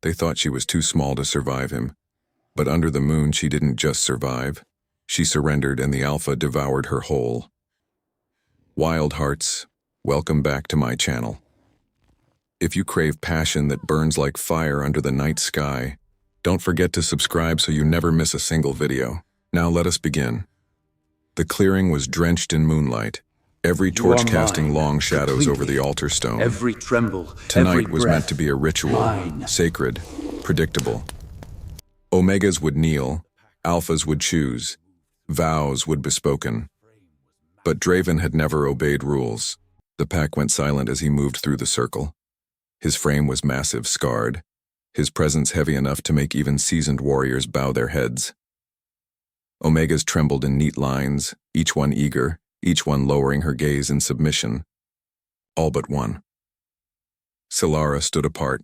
They thought she was too small to survive him. But under the moon, she didn't just survive. She surrendered and the Alpha devoured her whole. Wild hearts, welcome back to my channel. If you crave passion that burns like fire under the night sky, don't forget to subscribe so you never miss a single video. Now let us begin. The clearing was drenched in moonlight, every torch casting long shadows over the altar stone. Every tremble, Tonight every was breath, meant to be a ritual, mine. sacred, predictable. Omegas would kneel, Alphas would choose, vows would be spoken. But Draven had never obeyed rules. The pack went silent as he moved through the circle. His frame was massive, scarred, his presence heavy enough to make even seasoned warriors bow their heads. Omegas trembled in neat lines, each one eager, each one lowering her gaze in submission. All but one. Solara stood apart,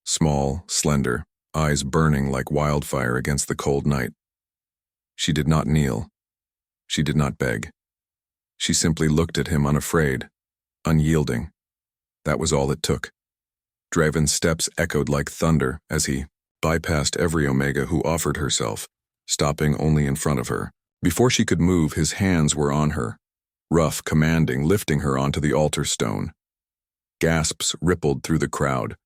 small, slender, eyes burning like wildfire against the cold night. She did not kneel. She did not beg. She simply looked at him unafraid, unyielding. That was all it took. Draven's steps echoed like thunder as he bypassed every Omega who offered herself, stopping only in front of her. Before she could move, his hands were on her, rough, commanding, lifting her onto the altar stone. Gasps rippled through the crowd.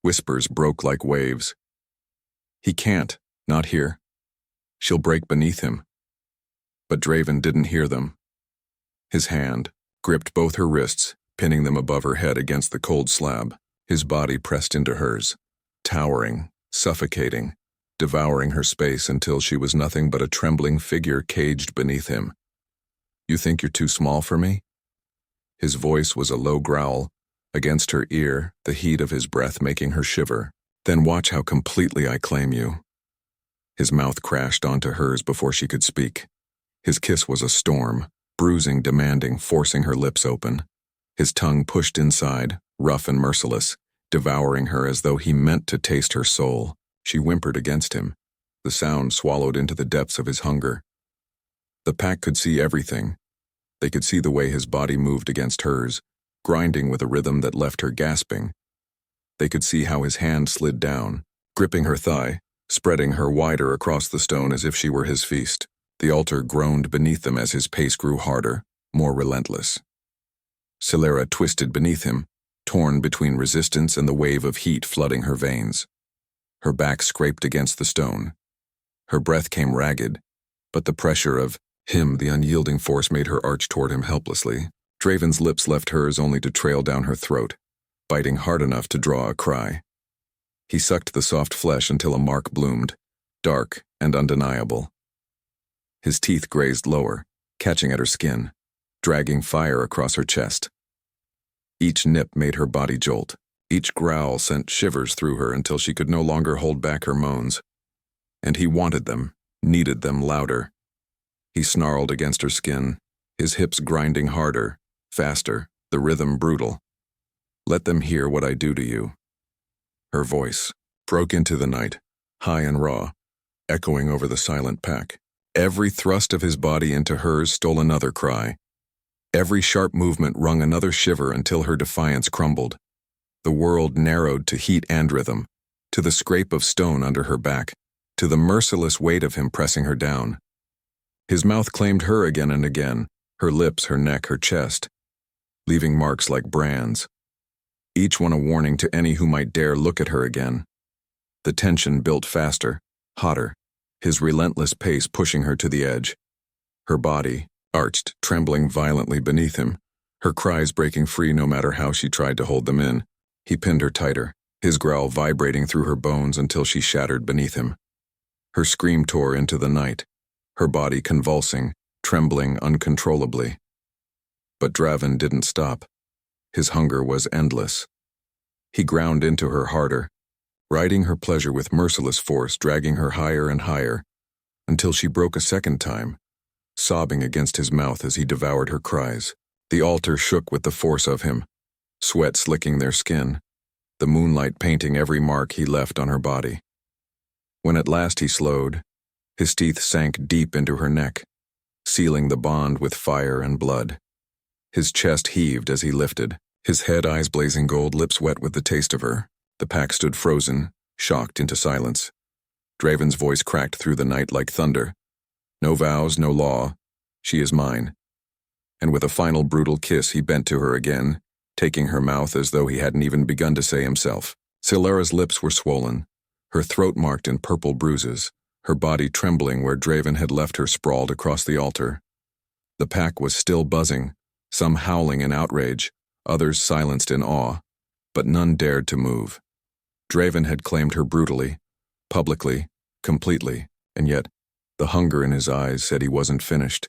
Whispers broke like waves. He can't, not here. She'll break beneath him. But Draven didn't hear them. His hand gripped both her wrists, pinning them above her head against the cold slab. His body pressed into hers, towering, suffocating, devouring her space until she was nothing but a trembling figure caged beneath him. You think you're too small for me? His voice was a low growl. Against her ear, the heat of his breath making her shiver. Then watch how completely I claim you. His mouth crashed onto hers before she could speak. His kiss was a storm, bruising, demanding, forcing her lips open. His tongue pushed inside, rough and merciless, devouring her as though he meant to taste her soul. She whimpered against him, the sound swallowed into the depths of his hunger. The pack could see everything. They could see the way his body moved against hers, grinding with a rhythm that left her gasping. They could see how his hand slid down, gripping her thigh, spreading her wider across the stone as if she were his feast. The altar groaned beneath them as his pace grew harder, more relentless. Solara twisted beneath him, torn between resistance and the wave of heat flooding her veins. Her back scraped against the stone. Her breath came ragged, but the pressure of him, the unyielding force, made her arch toward him helplessly. Draven's lips left hers only to trail down her throat, biting hard enough to draw a cry. He sucked the soft flesh until a mark bloomed, dark and undeniable. His teeth grazed lower, catching at her skin, dragging fire across her chest. Each nip made her body jolt. Each growl sent shivers through her until she could no longer hold back her moans. And he wanted them, needed them louder. He snarled against her skin, his hips grinding harder, faster, the rhythm brutal. Let them hear what I do to you. Her voice broke into the night, high and raw, echoing over the silent pack. Every thrust of his body into hers stole another cry. Every sharp movement wrung another shiver until her defiance crumbled. The world narrowed to heat and rhythm, to the scrape of stone under her back, to the merciless weight of him pressing her down. His mouth claimed her again and again, her lips, her neck, her chest, leaving marks like brands, each one a warning to any who might dare look at her again. The tension built faster, hotter, his relentless pace pushing her to the edge. Her body arched, trembling violently beneath him, her cries breaking free no matter how she tried to hold them in. He pinned her tighter, his growl vibrating through her bones until she shattered beneath him. Her scream tore into the night, her body convulsing, trembling uncontrollably. But Draven didn't stop. His hunger was endless. He ground into her harder, riding her pleasure with merciless force, dragging her higher and higher, until she broke a second time, sobbing against his mouth as he devoured her cries. The altar shook with the force of him, sweat slicking their skin, the moonlight painting every mark he left on her body. When at last he slowed, his teeth sank deep into her neck, sealing the bond with fire and blood. His chest heaved as he lifted, his head eyes blazing gold, lips wet with the taste of her. The pack stood frozen, shocked into silence. Draven's voice cracked through the night like thunder. No vows, no law. She is mine. And with a final brutal kiss, he bent to her again, taking her mouth as though he hadn't even begun to say himself. Silara's lips were swollen, her throat marked in purple bruises, her body trembling where Draven had left her sprawled across the altar. The pack was still buzzing, some howling in outrage, others silenced in awe, but none dared to move. Draven had claimed her brutally, publicly, completely, and yet the hunger in his eyes said he wasn't finished.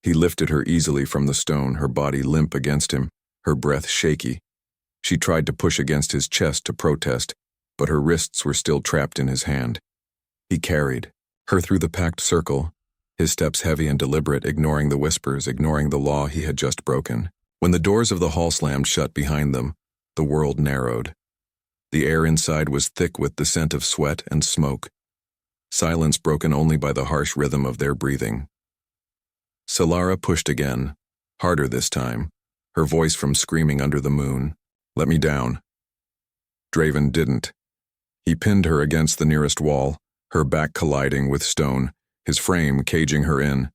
He lifted her easily from the stone, her body limp against him, her breath shaky. She tried to push against his chest to protest, but her wrists were still trapped in his hand. He carried her through the packed circle, his steps heavy and deliberate, ignoring the whispers, ignoring the law he had just broken. When the doors of the hall slammed shut behind them, the world narrowed. The air inside was thick with the scent of sweat and smoke, silence broken only by the harsh rhythm of their breathing. Silara pushed again, harder this time, her voice from screaming under the moon. "Let me down." Draven didn't. He pinned her against the nearest wall, her back colliding with stone, his frame caging her in.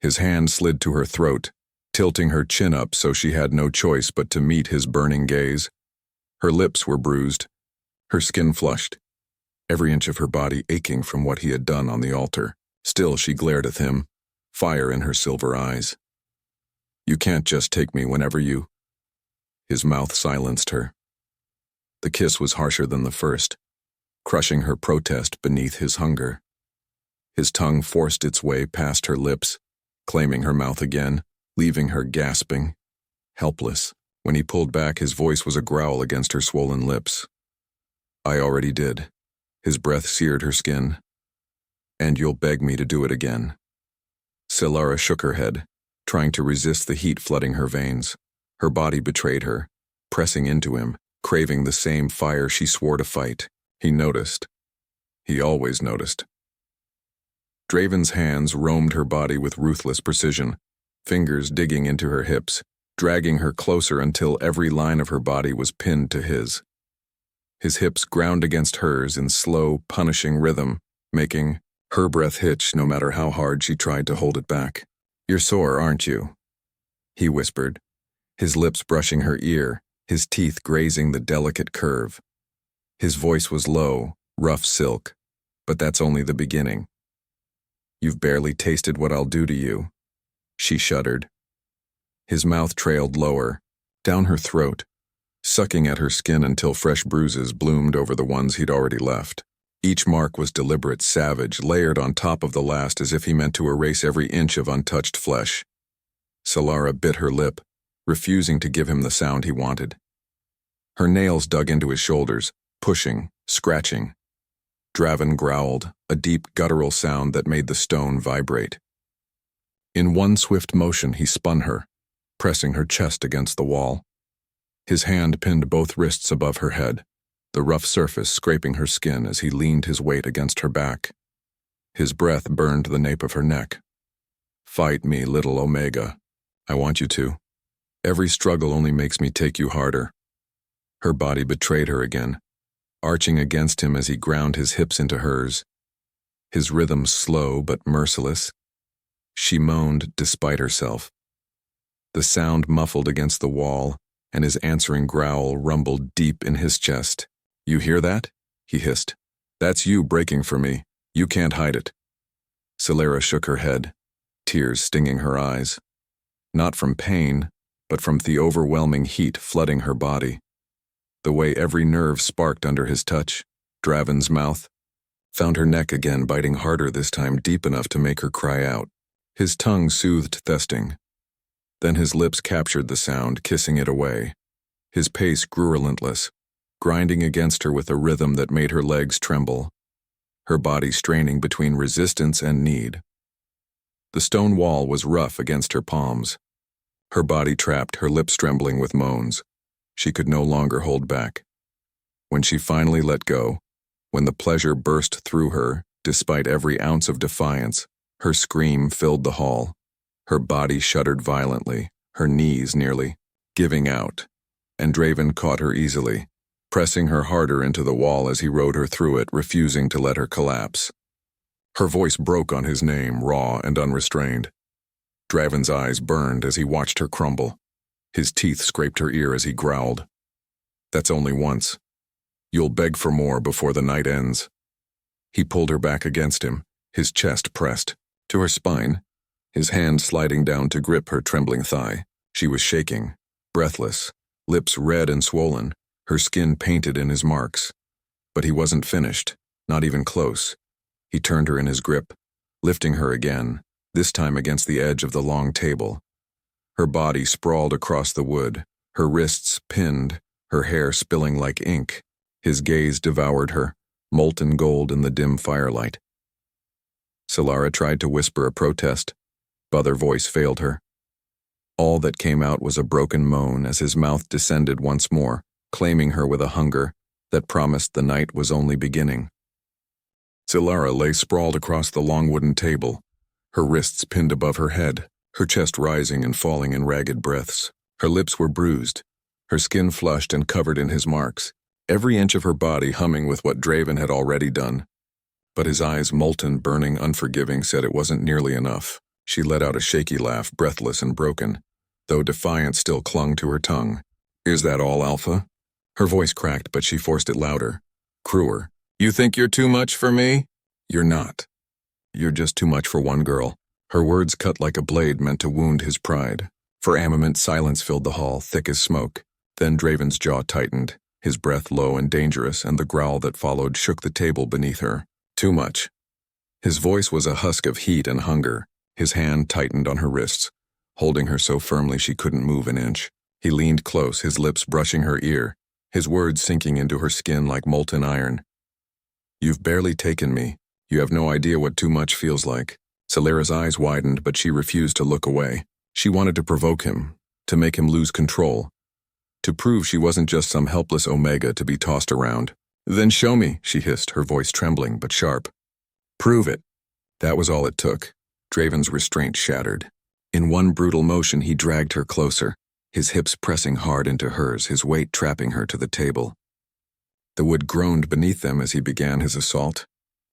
His hand slid to her throat, tilting her chin up so she had no choice but to meet his burning gaze. Her lips were bruised, her skin flushed, every inch of her body aching from what he had done on the altar. Still she glared at him, fire in her silver eyes. "You can't just take me whenever you—" His mouth silenced her. The kiss was harsher than the first, crushing her protest beneath his hunger. His tongue forced its way past her lips, claiming her mouth again, leaving her gasping, helpless. When he pulled back, his voice was a growl against her swollen lips. "I already did." His breath seared her skin. "And you'll beg me to do it again." Silara shook her head, trying to resist the heat flooding her veins. Her body betrayed her, pressing into him, craving the same fire she swore to fight. He noticed. He always noticed. Draven's hands roamed her body with ruthless precision, fingers digging into her hips, dragging her closer until every line of her body was pinned to his. His hips ground against hers in slow, punishing rhythm, making her breath hitch no matter how hard she tried to hold it back. "You're sore, aren't you?" he whispered, his lips brushing her ear, his teeth grazing the delicate curve. His voice was low, rough silk, but that's only the beginning. "You've barely tasted what I'll do to you." She shuddered. His mouth trailed lower, down her throat, sucking at her skin until fresh bruises bloomed over the ones he'd already left. Each mark was deliberate, savage, layered on top of the last as if he meant to erase every inch of untouched flesh. Silara bit her lip, refusing to give him the sound he wanted. Her nails dug into his shoulders, pushing, scratching. Draven growled, a deep guttural sound that made the stone vibrate. In one swift motion he spun her, pressing her chest against the wall. His hand pinned both wrists above her head, the rough surface scraping her skin as he leaned his weight against her back. His breath burned the nape of her neck. "Fight me, little Omega. I want you to. Every struggle only makes me take you harder." Her body betrayed her again, arching against him as he ground his hips into hers. His rhythm slow but merciless. She moaned despite herself. The sound muffled against the wall, and his answering growl rumbled deep in his chest. "You hear that?" he hissed. "That's you breaking for me. You can't hide it." Silara shook her head, tears stinging her eyes. Not from pain, but from the overwhelming heat flooding her body. The way every nerve sparked under his touch, Draven's mouth, found her neck again, biting harder this time, deep enough to make her cry out. His tongue soothed thesting. Then his lips captured the sound, kissing it away. His pace grew relentless, grinding against her with a rhythm that made her legs tremble, her body straining between resistance and need. The stone wall was rough against her palms. Her body trapped, her lips trembling with moans. She could no longer hold back. When she finally let go, when the pleasure burst through her, despite every ounce of defiance, her scream filled the hall. Her body shuddered violently, her knees nearly giving out, and Draven caught her easily, pressing her harder into the wall as he rode her through it, refusing to let her collapse. Her voice broke on his name, raw and unrestrained. Draven's eyes burned as he watched her crumble. His teeth scraped her ear as he growled. "That's only once. You'll beg for more before the night ends." He pulled her back against him, his chest pressed to her spine, his hand sliding down to grip her trembling thigh. She was shaking, breathless, lips red and swollen, her skin painted in his marks. But he wasn't finished, not even close. He turned her in his grip, lifting her again, this time against the edge of the long table. Her body sprawled across the wood, her wrists pinned, her hair spilling like ink. His gaze devoured her, molten gold in the dim firelight. Solara tried to whisper a protest, but her voice failed her. All that came out was a broken moan as his mouth descended once more, claiming her with a hunger that promised the night was only beginning. Solara lay sprawled across the long wooden table, her wrists pinned above her head, her chest rising and falling in ragged breaths. Her lips were bruised, her skin flushed and covered in his marks, every inch of her body humming with what Draven had already done. But his eyes, molten, burning, unforgiving, said it wasn't nearly enough. She let out a shaky laugh, breathless and broken, though defiance still clung to her tongue. "Is that all, Alpha?" Her voice cracked, but she forced it louder, cruer. "You think you're too much for me?" "You're not. You're just too much for one girl." Her words cut like a blade meant to wound his pride. For a moment, silence filled the hall, thick as smoke. Then Draven's jaw tightened, his breath low and dangerous, and the growl that followed shook the table beneath her. Too much. His voice was a husk of heat and hunger. His hand tightened on her wrists, holding her so firmly she couldn't move an inch. He leaned close, his lips brushing her ear, his words sinking into her skin like molten iron. "You've barely taken me. You have no idea what too much feels like." Solara's eyes widened, but she refused to look away. She wanted to provoke him, to make him lose control, to prove she wasn't just some helpless Omega to be tossed around. "Then show me," she hissed, her voice trembling but sharp. "Prove it." That was all it took. Draven's restraint shattered. In one brutal motion, he dragged her closer, his hips pressing hard into hers, his weight trapping her to the table. The wood groaned beneath them as he began his assault.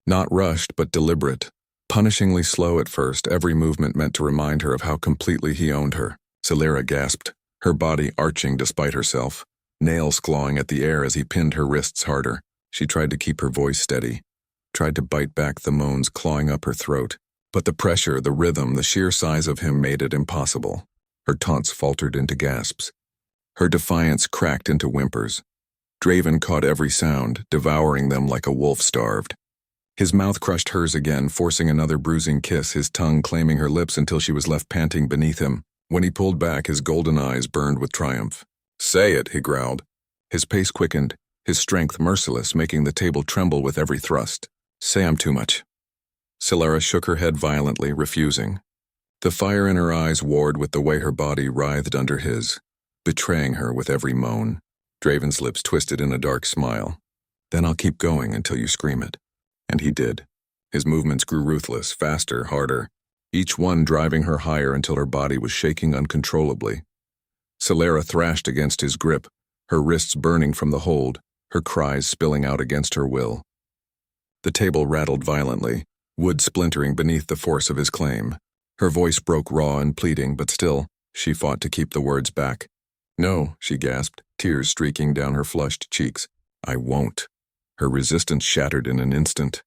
Not rushed, but deliberate. Punishingly slow at first, every movement meant to remind her of how completely he owned her. Solara gasped, her body arching despite herself, nails clawing at the air as he pinned her wrists harder. She tried to keep her voice steady, tried to bite back the moans clawing up her throat. But the pressure, the rhythm, the sheer size of him made it impossible. Her taunts faltered into gasps. Her defiance cracked into whimpers. Draven caught every sound, devouring them like a wolf starved. His mouth crushed hers again, forcing another bruising kiss, his tongue claiming her lips until she was left panting beneath him. When he pulled back, his golden eyes burned with triumph. "Say it," he growled. His pace quickened, his strength merciless, making the table tremble with every thrust. "Say I'm too much." Solara shook her head violently, refusing. The fire in her eyes warred with the way her body writhed under his, betraying her with every moan. Draven's lips twisted in a dark smile. "Then I'll keep going until you scream it." And he did. His movements grew ruthless, faster, harder, each one driving her higher until her body was shaking uncontrollably. Solara thrashed against his grip, her wrists burning from the hold, her cries spilling out against her will. The table rattled violently, wood splintering beneath the force of his claim. Her voice broke raw and pleading, but still, she fought to keep the words back. "No," she gasped, tears streaking down her flushed cheeks. "I won't." Her resistance shattered in an instant.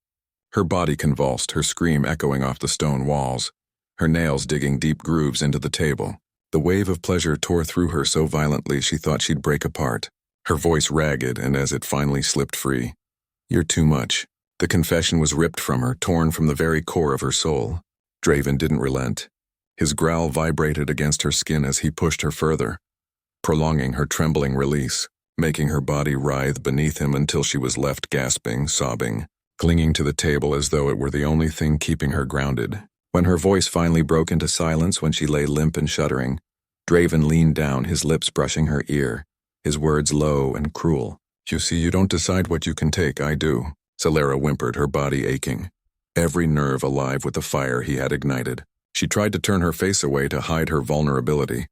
Her body convulsed, her scream echoing off the stone walls, her nails digging deep grooves into the table. The wave of pleasure tore through her so violently she thought she'd break apart, her voice ragged, and as it finally slipped free, "You're too much." The confession was ripped from her, torn from the very core of her soul. Draven didn't relent. His growl vibrated against her skin as he pushed her further, prolonging her trembling release, making her body writhe beneath him until she was left gasping, sobbing, clinging to the table as though it were the only thing keeping her grounded. When her voice finally broke into silence, when she lay limp and shuddering, Draven leaned down, his lips brushing her ear, his words low and cruel. "You see, you don't decide what you can take, I do." Solara whimpered, her body aching, every nerve alive with the fire he had ignited. She tried to turn her face away to hide her vulnerability,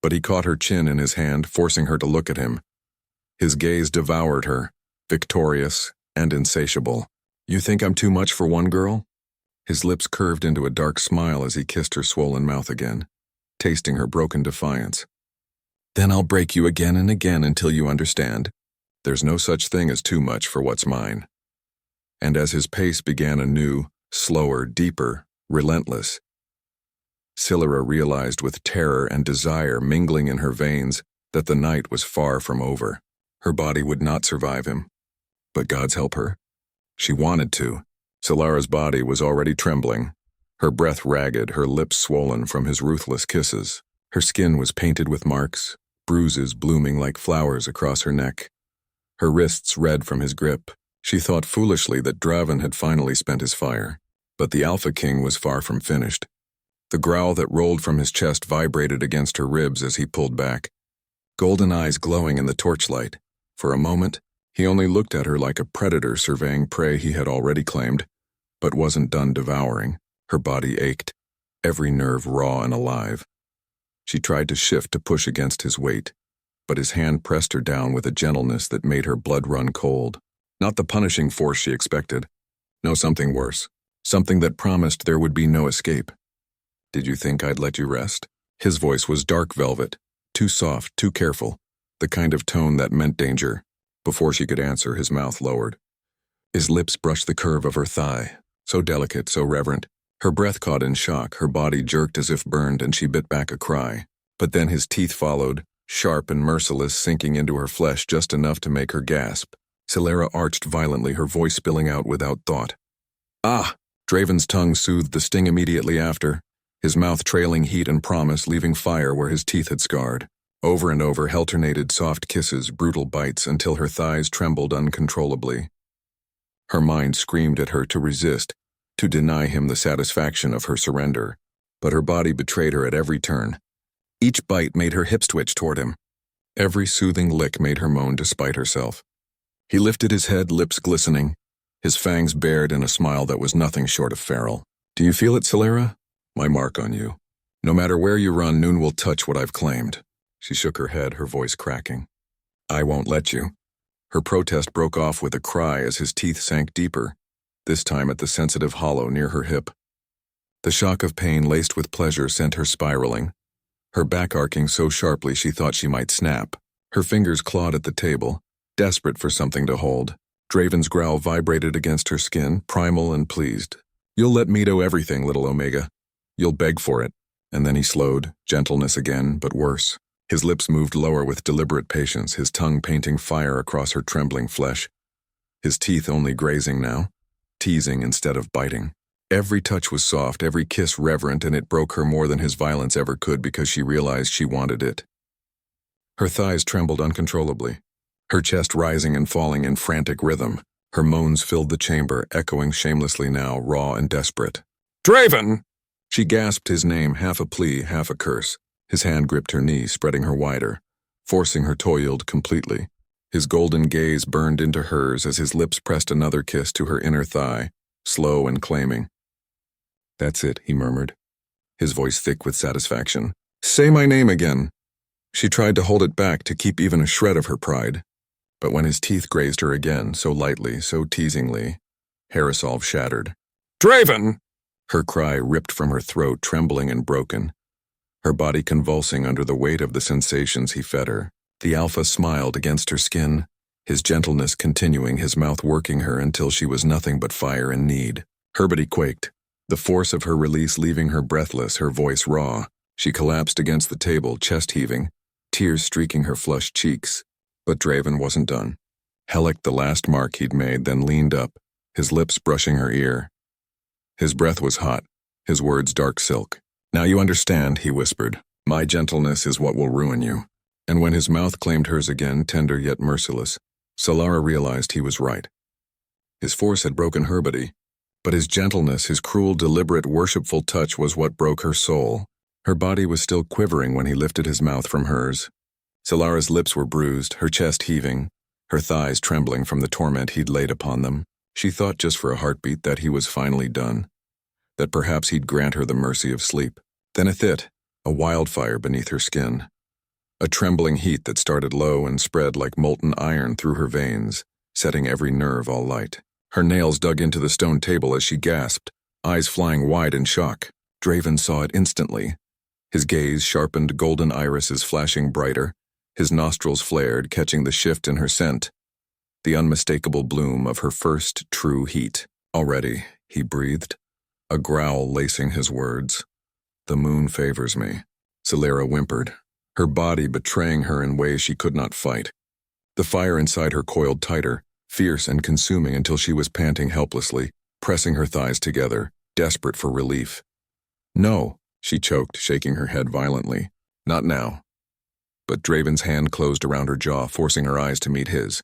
but he caught her chin in his hand, forcing her to look at him. His gaze devoured her, victorious and insatiable. "You think I'm too much for one girl?" His lips curved into a dark smile as he kissed her swollen mouth again, tasting her broken defiance. "Then I'll break you again and again until you understand. There's no such thing as too much for what's mine." And as his pace began anew, slower, deeper, relentless, Silera realized with terror and desire mingling in her veins that the night was far from over. Her body would not survive him. But God's help her. She wanted to. Silara's body was already trembling, her breath ragged, her lips swollen from his ruthless kisses. Her skin was painted with marks, bruises blooming like flowers across her neck. Her wrists red from his grip. She thought foolishly that Draven had finally spent his fire. But the Alpha King was far from finished. The growl that rolled from his chest vibrated against her ribs as he pulled back, golden eyes glowing in the torchlight. For a moment, he only looked at her like a predator surveying prey he had already claimed, but wasn't done devouring. Her body ached, every nerve raw and alive. She tried to shift to push against his weight, but his hand pressed her down with a gentleness that made her blood run cold. Not the punishing force she expected. No, something worse. Something that promised there would be no escape. "Did you think I'd let you rest?" His voice was dark velvet, too soft, too careful, the kind of tone that meant danger. Before she could answer, his mouth lowered. His lips brushed the curve of her thigh, so delicate, so reverent. Her breath caught in shock, her body jerked as if burned, and she bit back a cry. But then his teeth followed, sharp and merciless, sinking into her flesh just enough to make her gasp. Silera arched violently, her voice spilling out without thought. "Ah!" Draven's tongue soothed the sting immediately after, his mouth trailing heat and promise, leaving fire where his teeth had scarred. Over and over alternated soft kisses, brutal bites, until her thighs trembled uncontrollably. Her mind screamed at her to resist, to deny him the satisfaction of her surrender, but her body betrayed her at every turn. Each bite made her hips twitch toward him. Every soothing lick made her moan despite herself. He lifted his head, lips glistening, his fangs bared in a smile that was nothing short of feral. "Do you feel it, Silera? My mark on you. No matter where you run, Noon will touch what I've claimed." She shook her head, her voice cracking. "I won't let you." Her protest broke off with a cry as his teeth sank deeper, this time at the sensitive hollow near her hip. The shock of pain laced with pleasure sent her spiraling, her back arcing so sharply she thought she might snap. Her fingers clawed at the table, desperate for something to hold. Draven's growl vibrated against her skin, primal and pleased. "You'll let me do everything, little Omega. You'll beg for it." And then he slowed, gentleness again, but worse. His lips moved lower with deliberate patience, his tongue painting fire across her trembling flesh. His teeth only grazing now, teasing instead of biting. Every touch was soft, every kiss reverent, and it broke her more than his violence ever could because she realized she wanted it. Her thighs trembled uncontrollably, her chest rising and falling in frantic rhythm. Her moans filled the chamber, echoing shamelessly now, raw and desperate. "Draven!" She gasped his name, half a plea, half a curse. His hand gripped her knee, spreading her wider, forcing her to yield completely. His golden gaze burned into hers as his lips pressed another kiss to her inner thigh, slow and claiming. "That's it," he murmured, his voice thick with satisfaction. "Say my name again." She tried to hold it back to keep even a shred of her pride, but when his teeth grazed her again, so lightly, so teasingly, her resolve shattered. "Draven!" Her cry ripped from her throat, trembling and broken, her body convulsing under the weight of the sensations he fed her. The Alpha smiled against her skin, his gentleness continuing, his mouth working her until she was nothing but fire and need. Her body quaked, the force of her release leaving her breathless, her voice raw. She collapsed against the table, chest heaving, tears streaking her flushed cheeks. But Draven wasn't done. Hellicked the last mark he'd made, then leaned up, his lips brushing her ear. His breath was hot, his words dark silk. "Now you understand," he whispered. "My gentleness is what will ruin you." And when his mouth claimed hers again, tender yet merciless, Silera realized he was right. His force had broken her body, but his gentleness, his cruel, deliberate, worshipful touch was what broke her soul. Her body was still quivering when he lifted his mouth from hers. Silara's lips were bruised, her chest heaving, her thighs trembling from the torment he'd laid upon them. She thought just for a heartbeat that he was finally done, that perhaps he'd grant her the mercy of sleep. Then a wildfire beneath her skin. a trembling heat that started low and spread like molten iron through her veins, setting every nerve all light. Her nails dug into the stone table as she gasped, eyes flying wide in shock. Draven saw it instantly. His gaze sharpened, golden irises flashing brighter, his nostrils flared, catching the shift in her scent, the unmistakable bloom of her first true heat. Already, he breathed, a growl lacing his words. The moon favors me. Celera whimpered, her body betraying her in ways she could not fight. The fire inside her coiled tighter, fierce and consuming until she was panting helplessly, pressing her thighs together, desperate for relief. No, she choked, shaking her head violently. Not now. But Draven's hand closed around her jaw, forcing her eyes to meet his.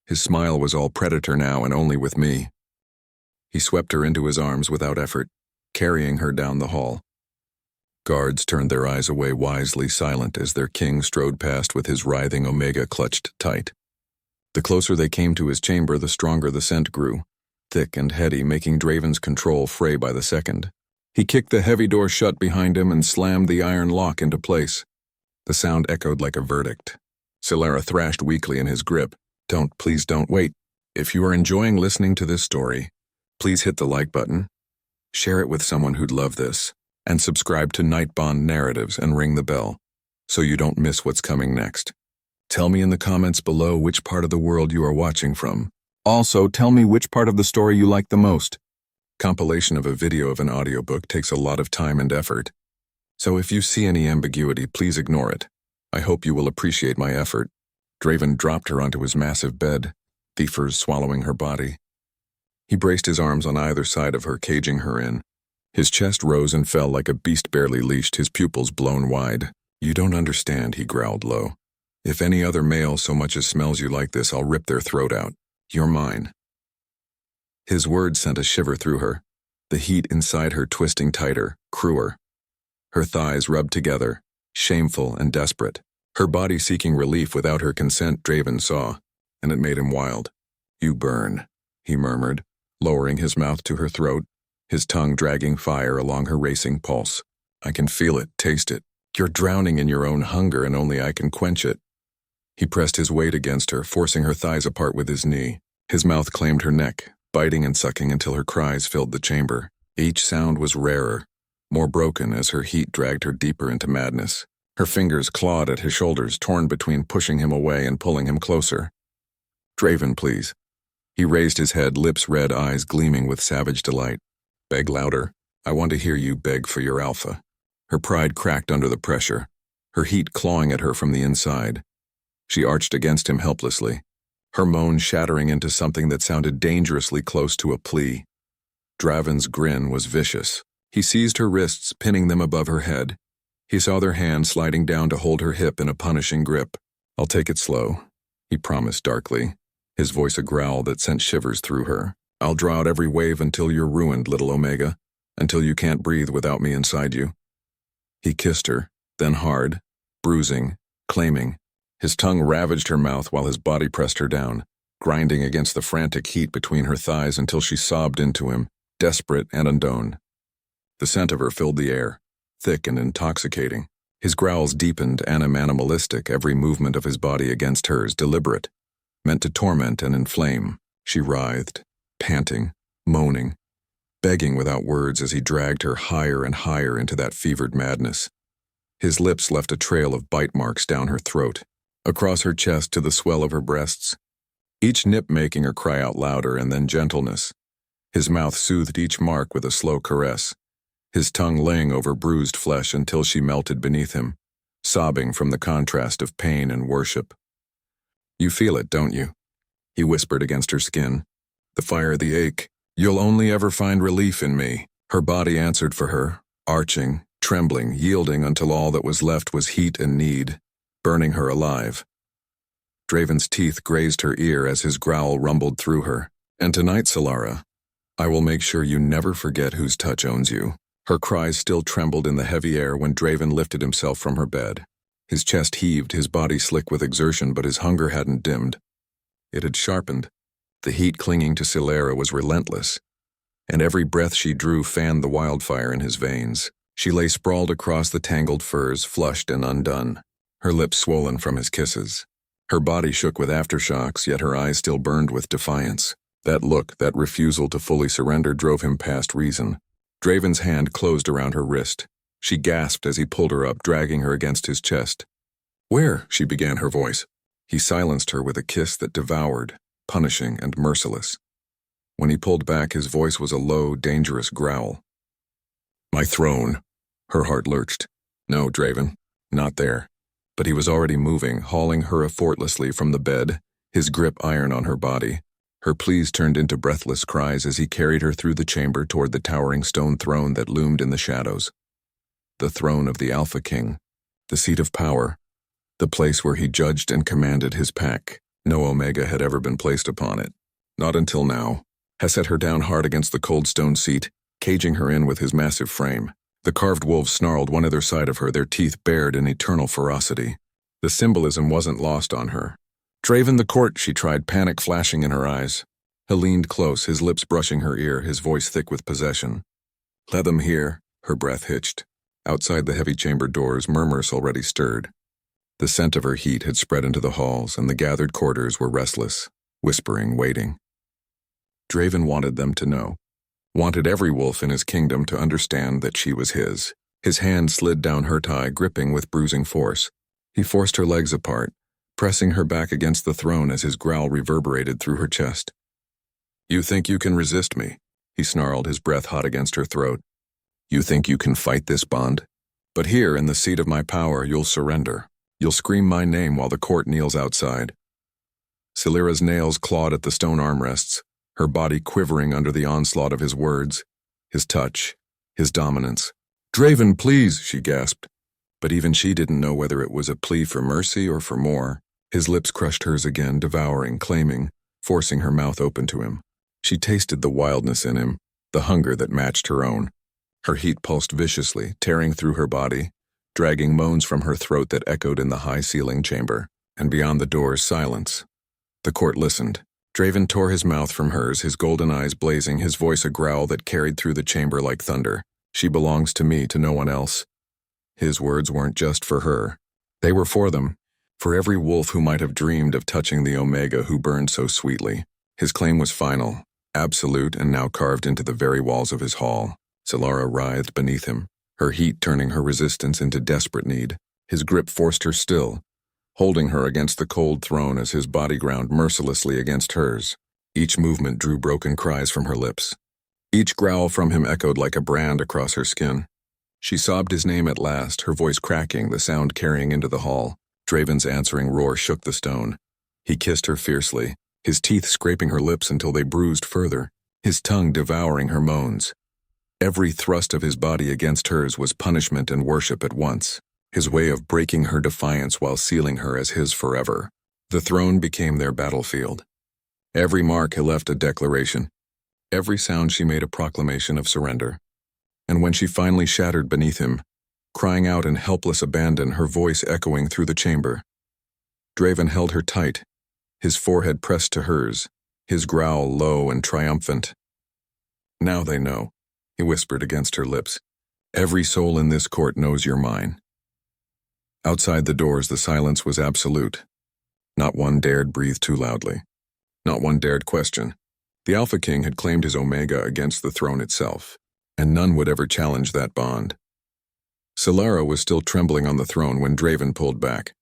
His smile was all predator now and only with me. He swept her into his arms without effort, carrying her down the hall. Guards turned their eyes away, wisely silent as their king strode past with his writhing Omega clutched tight. The closer they came to his chamber, the stronger the scent grew, thick and heady, making Draven's control fray by the second. He kicked the heavy door shut behind him and slammed the iron lock into place. The sound echoed like a verdict. Celera thrashed weakly in his grip. Please don't wait. If you are enjoying listening to this story, please hit the like button, share it with someone who'd love this, and subscribe to Nightbond Narratives and ring the bell so you don't miss what's coming next. Tell me in the comments below which part of the world you are watching from. Also, tell me which part of the story you like the most. Compilation of a video of an audiobook takes a lot of time and effort, so if you see any ambiguity, please ignore it. I hope you will appreciate my effort. Draven dropped her onto his massive bed, thiefers swallowing her body. He braced his arms on either side of her, caging her in. His chest rose and fell like a beast barely leashed, his pupils blown wide. You don't understand, he growled low. If any other male so much as smells you like this, I'll rip their throat out. You're mine. His words sent a shiver through her, the heat inside her twisting tighter, cruer. Her thighs rubbed together, shameful and desperate. Her body seeking relief without her consent, Draven saw, and it made him wild. You burn, he murmured, lowering his mouth to her throat, his tongue dragging fire along her racing pulse. I can feel it, taste it. You're drowning in your own hunger and only I can quench it. He pressed his weight against her, forcing her thighs apart with his knee. His mouth claimed her neck, biting and sucking until her cries filled the chamber. Each sound was rarer, more broken as her heat dragged her deeper into madness. Her fingers clawed at his shoulders, torn between pushing him away and pulling him closer. Draven, please. He raised his head, lips red, eyes gleaming with savage delight. Beg louder. I want to hear you beg for your alpha. Her pride cracked under the pressure, her heat clawing at her from the inside. She arched against him helplessly, her moan shattering into something that sounded dangerously close to a plea. Draven's grin was vicious. He seized her wrists, pinning them above her head. He saw their hand sliding down to hold her hip in a punishing grip. I'll take it slow, he promised darkly, his voice a growl that sent shivers through her. I'll draw out every wave until you're ruined, little Omega, until you can't breathe without me inside you. He kissed her, then hard, bruising, claiming. His tongue ravaged her mouth while his body pressed her down, grinding against the frantic heat between her thighs until she sobbed into him, desperate and undone. The scent of her filled the air, thick and intoxicating. His growls deepened, animalistic, every movement of his body against hers deliberate, meant to torment and inflame. She writhed, panting, moaning, begging without words as he dragged her higher and higher into that fevered madness. His lips left a trail of bite marks down her throat, across her chest to the swell of her breasts, each nip making her cry out louder and then gentleness. His mouth soothed each mark with a slow caress, his tongue laying over bruised flesh until she melted beneath him, sobbing from the contrast of pain and worship. You feel it, don't you? He whispered against her skin. The fire, the ache. You'll only ever find relief in me. Her body answered for her, arching, trembling, yielding until all that was left was heat and need, burning her alive. Draven's teeth grazed her ear as his growl rumbled through her. And tonight, Celera, I will make sure you never forget whose touch owns you. Her cries still trembled in the heavy air when Draven lifted himself from her bed. His chest heaved, his body slick with exertion, but his hunger hadn't dimmed. It had sharpened. The heat clinging to Celera was relentless, and every breath she drew fanned the wildfire in his veins. She lay sprawled across the tangled furs, flushed and undone, her lips swollen from his kisses. Her body shook with aftershocks, yet her eyes still burned with defiance. That look, that refusal to fully surrender, drove him past reason. Draven's hand closed around her wrist. She gasped as he pulled her up, dragging her against his chest. "Where?" she began, her voice. He silenced her with a kiss that devoured, punishing and merciless. When he pulled back, his voice was a low, dangerous growl. "My throne." Her heart lurched. No, Draven, not there. But he was already moving, hauling her effortlessly from the bed, his grip iron on her body. Her pleas turned into breathless cries as he carried her through the chamber toward the towering stone throne that loomed in the shadows. The throne of the Alpha King, the seat of power, the place where he judged and commanded his pack. No Omega had ever been placed upon it. Not until now. He set her down hard against the cold stone seat, caging her in with his massive frame. The carved wolves snarled one other side of her, their teeth bared in eternal ferocity. The symbolism wasn't lost on her. "Draven the court," she tried, panic flashing in her eyes. He leaned close, his lips brushing her ear, his voice thick with possession. "Let them hear," her breath hitched. Outside the heavy chamber doors, murmurs already stirred. The scent of her heat had spread into the halls, and the gathered courtiers were restless, whispering, waiting. Draven wanted them to know. Wanted every wolf in his kingdom to understand that she was his. His hand slid down her thigh, gripping with bruising force. He forced her legs apart, pressing her back against the throne as his growl reverberated through her chest. "You think you can resist me?" he snarled, his breath hot against her throat. "You think you can fight this bond? But here, in the seat of my power, you'll surrender. You'll scream my name while the court kneels outside." Celira's nails clawed at the stone armrests, her body quivering under the onslaught of his words, his touch, his dominance. "Draven, please," she gasped. But even she didn't know whether it was a plea for mercy or for more. His lips crushed hers again, devouring, claiming, forcing her mouth open to him. She tasted the wildness in him, the hunger that matched her own. Her heat pulsed viciously, tearing through her body, dragging moans from her throat that echoed in the high-ceiling chamber. And beyond the doors, silence. The court listened. Draven tore his mouth from hers, his golden eyes blazing, his voice a growl that carried through the chamber like thunder. "She belongs to me, to no one else." His words weren't just for her. They were for them, for every wolf who might have dreamed of touching the Omega who burned so sweetly. His claim was final, absolute, and now carved into the very walls of his hall. Celara writhed beneath him, her heat turning her resistance into desperate need. His grip forced her still, holding her against the cold throne as his body ground mercilessly against hers. Each movement drew broken cries from her lips. Each growl from him echoed like a brand across her skin. She sobbed his name at last, her voice cracking, the sound carrying into the hall. Draven's answering roar shook the stone. He kissed her fiercely, his teeth scraping her lips until they bruised further, his tongue devouring her moans. Every thrust of his body against hers was punishment and worship at once, his way of breaking her defiance while sealing her as his forever. The throne became their battlefield. Every mark he left a declaration. Every sound she made a proclamation of surrender. And when she finally shattered beneath him, crying out in helpless abandon, her voice echoing through the chamber, Draven held her tight, his forehead pressed to hers, his growl low and triumphant. "Now they know," he whispered against her lips. "Every soul in this court knows you're mine." Outside the doors, the silence was absolute. Not one dared breathe too loudly. Not one dared question. The Alpha King had claimed his Omega against the throne itself, and none would ever challenge that bond. Celara was still trembling on the throne when Draven pulled back.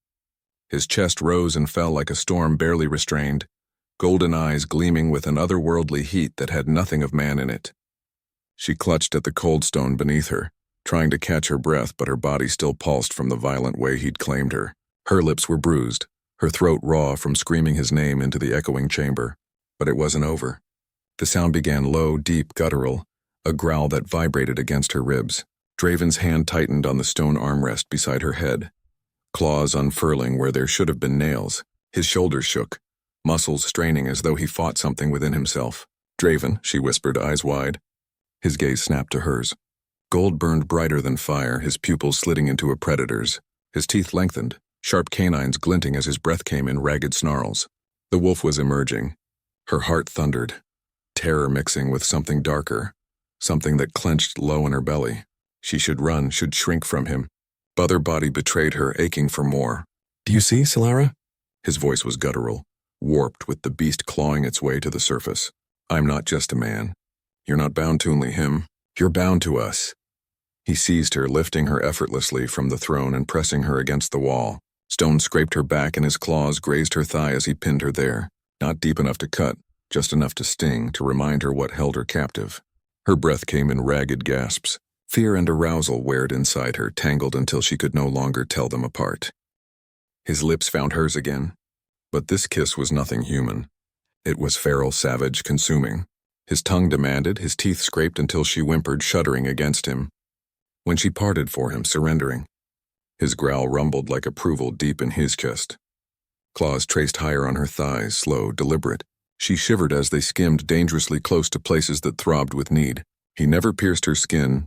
His chest rose and fell like a storm barely restrained, golden eyes gleaming with an otherworldly heat that had nothing of man in it. She clutched at the cold stone beneath her, trying to catch her breath, but her body still pulsed from the violent way he'd claimed her. Her lips were bruised, her throat raw from screaming his name into the echoing chamber. But it wasn't over. The sound began low, deep, guttural, a growl that vibrated against her ribs. Draven's hand tightened on the stone armrest beside her head, claws unfurling where there should have been nails. His shoulders shook, muscles straining as though he fought something within himself. "Draven," she whispered, eyes wide. His gaze snapped to hers. Gold burned brighter than fire, his pupils slitting into a predator's. His teeth lengthened, sharp canines glinting as his breath came in ragged snarls. The wolf was emerging. Her heart thundered, terror mixing with something darker, something that clenched low in her belly. She should run, should shrink from him. But her body betrayed her, aching for more. Do you see, Solara? His voice was guttural, warped with the beast clawing its way to the surface. I'm not just a man. You're not bound to only him. You're bound to us. He seized her, lifting her effortlessly from the throne and pressing her against the wall. Stone scraped her back and his claws grazed her thigh as he pinned her there. Not deep enough to cut, just enough to sting, to remind her what held her captive. Her breath came in ragged gasps. Fear and arousal wared inside her, tangled until she could no longer tell them apart. His lips found hers again. But this kiss was nothing human. It was feral, savage, consuming. His tongue demanded, his teeth scraped until she whimpered, shuddering against him. When she parted for him, surrendering, his growl rumbled like approval deep in his chest. Claws traced higher on her thighs, slow, deliberate. She shivered as they skimmed dangerously close to places that throbbed with need. He never pierced her skin,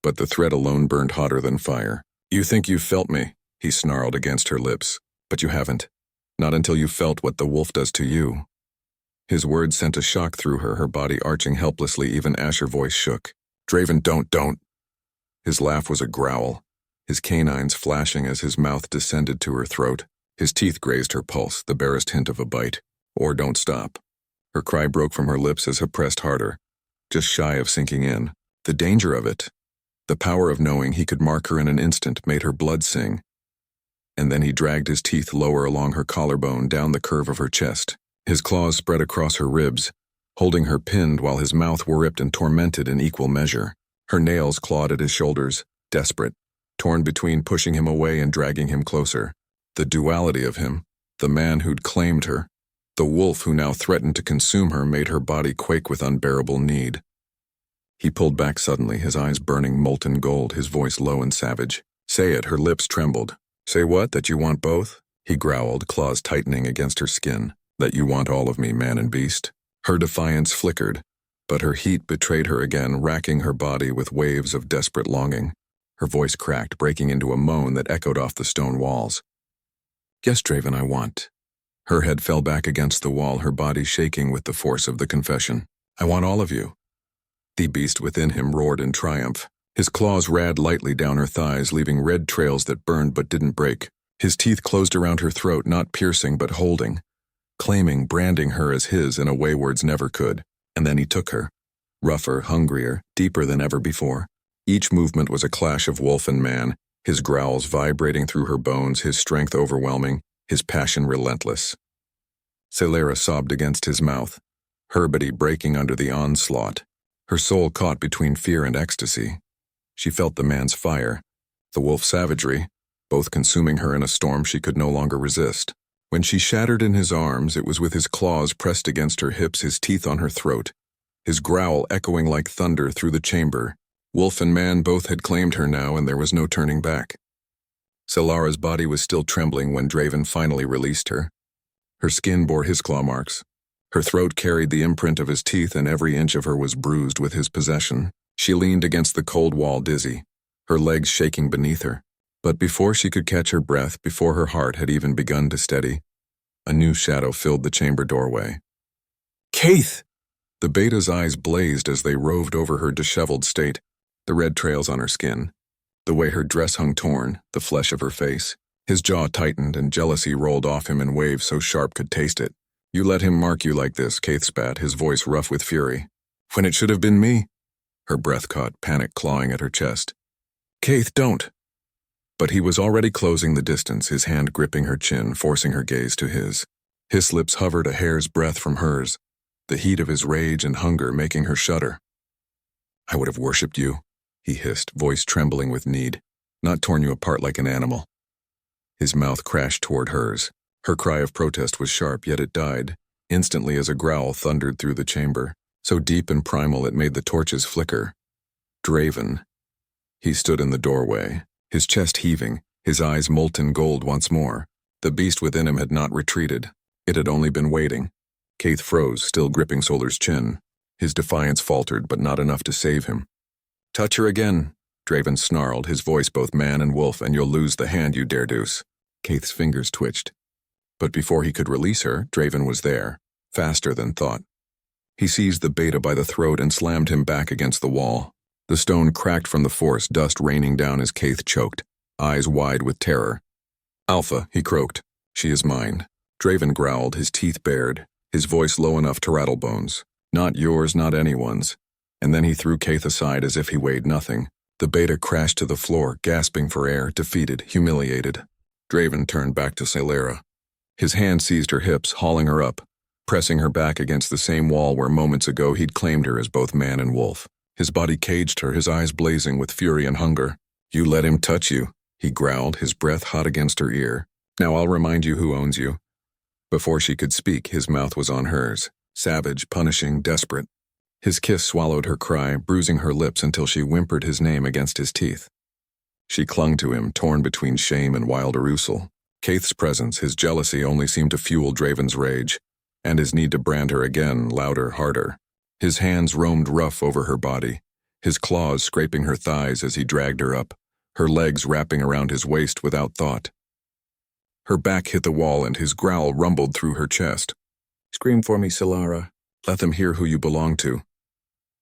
but the thread alone burned hotter than fire. You think you've felt me, he snarled against her lips, but you haven't. Not until you felt what the wolf does to you. His words sent a shock through her, her body arching helplessly, even as her voice shook. Draven, don't. His laugh was a growl, his canines flashing as his mouth descended to her throat. His teeth grazed her pulse, the barest hint of a bite. Or don't stop. Her cry broke from her lips as he pressed harder, just shy of sinking in. The danger of it, the power of knowing he could mark her in an instant, made her blood sing. And then he dragged his teeth lower along her collarbone, down the curve of her chest. His claws spread across her ribs, holding her pinned while his mouth ripped and tormented in equal measure. Her nails clawed at his shoulders, desperate, torn between pushing him away and dragging him closer. The duality of him, the man who'd claimed her, the wolf who now threatened to consume her, made her body quake with unbearable need. He pulled back suddenly, his eyes burning molten gold, his voice low and savage. Say it, her lips trembled. Say what, that you want both? He growled, claws tightening against her skin. That you want all of me, man and beast? Her defiance flickered, but her heat betrayed her again, racking her body with waves of desperate longing. Her voice cracked, breaking into a moan that echoed off the stone walls. Yes, Draven, I want. Her head fell back against the wall, her body shaking with the force of the confession. I want all of you. The beast within him roared in triumph. His claws rad lightly down her thighs, leaving red trails that burned but didn't break. His teeth closed around her throat, not piercing but holding, claiming, branding her as his in a way words never could. And then he took her. Rougher, hungrier, deeper than ever before. Each movement was a clash of wolf and man, his growls vibrating through her bones, his strength overwhelming, his passion relentless. Solara sobbed against his mouth, her body breaking under the onslaught, her soul caught between fear and ecstasy. She felt the man's fire, the wolf's savagery, both consuming her in a storm she could no longer resist. When she shattered in his arms, it was with his claws pressed against her hips, his teeth on her throat, his growl echoing like thunder through the chamber. Wolf and man both had claimed her now, and there was no turning back. Solara's body was still trembling when Draven finally released her. Her skin bore his claw marks. Her throat carried the imprint of his teeth, and every inch of her was bruised with his possession. She leaned against the cold wall, dizzy, her legs shaking beneath her. But before she could catch her breath, before her heart had even begun to steady, a new shadow filled the chamber doorway. Kaith! The beta's eyes blazed as they roved over her disheveled state, the red trails on her skin, the way her dress hung torn, the flesh of her face. His jaw tightened and jealousy rolled off him in waves so Sharp could taste it. You let him mark you like this, Kaith spat, his voice rough with fury. When it should have been me. Her breath caught, panic clawing at her chest. Kaith, don't. But he was already closing the distance, his hand gripping her chin, forcing her gaze to his. His lips hovered a hair's breadth from hers, the heat of his rage and hunger making her shudder. I would have worshipped you, he hissed, voice trembling with need, not torn you apart like an animal. His mouth crashed toward hers. Her cry of protest was sharp, yet it died, instantly as a growl thundered through the chamber, so deep and primal it made the torches flicker. Draven. He stood in the doorway, his chest heaving, his eyes molten gold once more. The beast within him had not retreated. It had only been waiting. Kaith froze, still gripping Solar's chin. His defiance faltered, but not enough to save him. Touch her again, Draven snarled, his voice both man and wolf, and you'll lose the hand you dare deuce. Kaith's fingers twitched. But before he could release her, Draven was there, faster than thought. He seized the beta by the throat and slammed him back against the wall. The stone cracked from the force, dust raining down as Kaith choked, eyes wide with terror. Alpha, he croaked, She is mine. Draven growled, his teeth bared, his voice low enough to rattle bones. Not yours, not anyone's. And then he threw Kaith aside as if he weighed nothing. The beta crashed to the floor, gasping for air, defeated, humiliated. Draven turned back to Celera. His hand seized her hips, hauling her up, pressing her back against the same wall where moments ago he'd claimed her as both man and wolf. His body caged her, his eyes blazing with fury and hunger. You let him touch you, he growled, his breath hot against her ear. Now I'll remind you who owns you. Before she could speak, his mouth was on hers, savage, punishing, desperate. His kiss swallowed her cry, bruising her lips until she whimpered his name against his teeth. She clung to him, torn between shame and wild arousal. Kaith's presence, his jealousy, only seemed to fuel Draven's rage, and his need to brand her again, louder, harder. His hands roamed rough over her body, his claws scraping her thighs as he dragged her up, her legs wrapping around his waist without thought. Her back hit the wall and his growl rumbled through her chest. Scream for me, Solara. Let them hear who you belong to.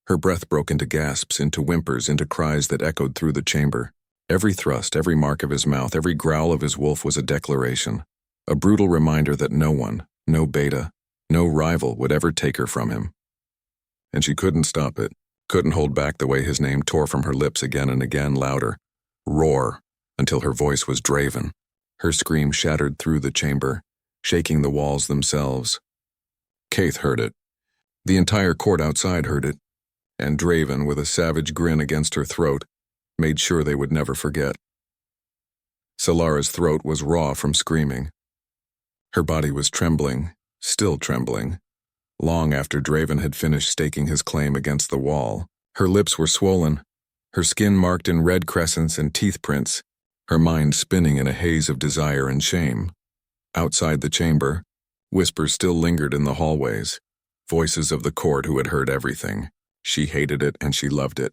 Her breath broke into gasps, into whimpers, into cries that echoed through the chamber. Every thrust, every mark of his mouth, every growl of his wolf was a declaration, a brutal reminder that no one, no beta, no rival would ever take her from him. And she couldn't stop it, couldn't hold back the way his name tore from her lips again and again, louder. Roar, until her voice was Draven. Her scream shattered through the chamber, shaking the walls themselves. Kaith heard it. The entire court outside heard it, and Draven, with a savage grin against her throat, made sure they would never forget. Solara's throat was raw from screaming. Her body was trembling, still trembling. Long after Draven had finished staking his claim against the wall, her lips were swollen, her skin marked in red crescents and teeth prints, her mind spinning in a haze of desire and shame. Outside the chamber, whispers still lingered in the hallways, voices of the court who had heard everything. She hated it and she loved it.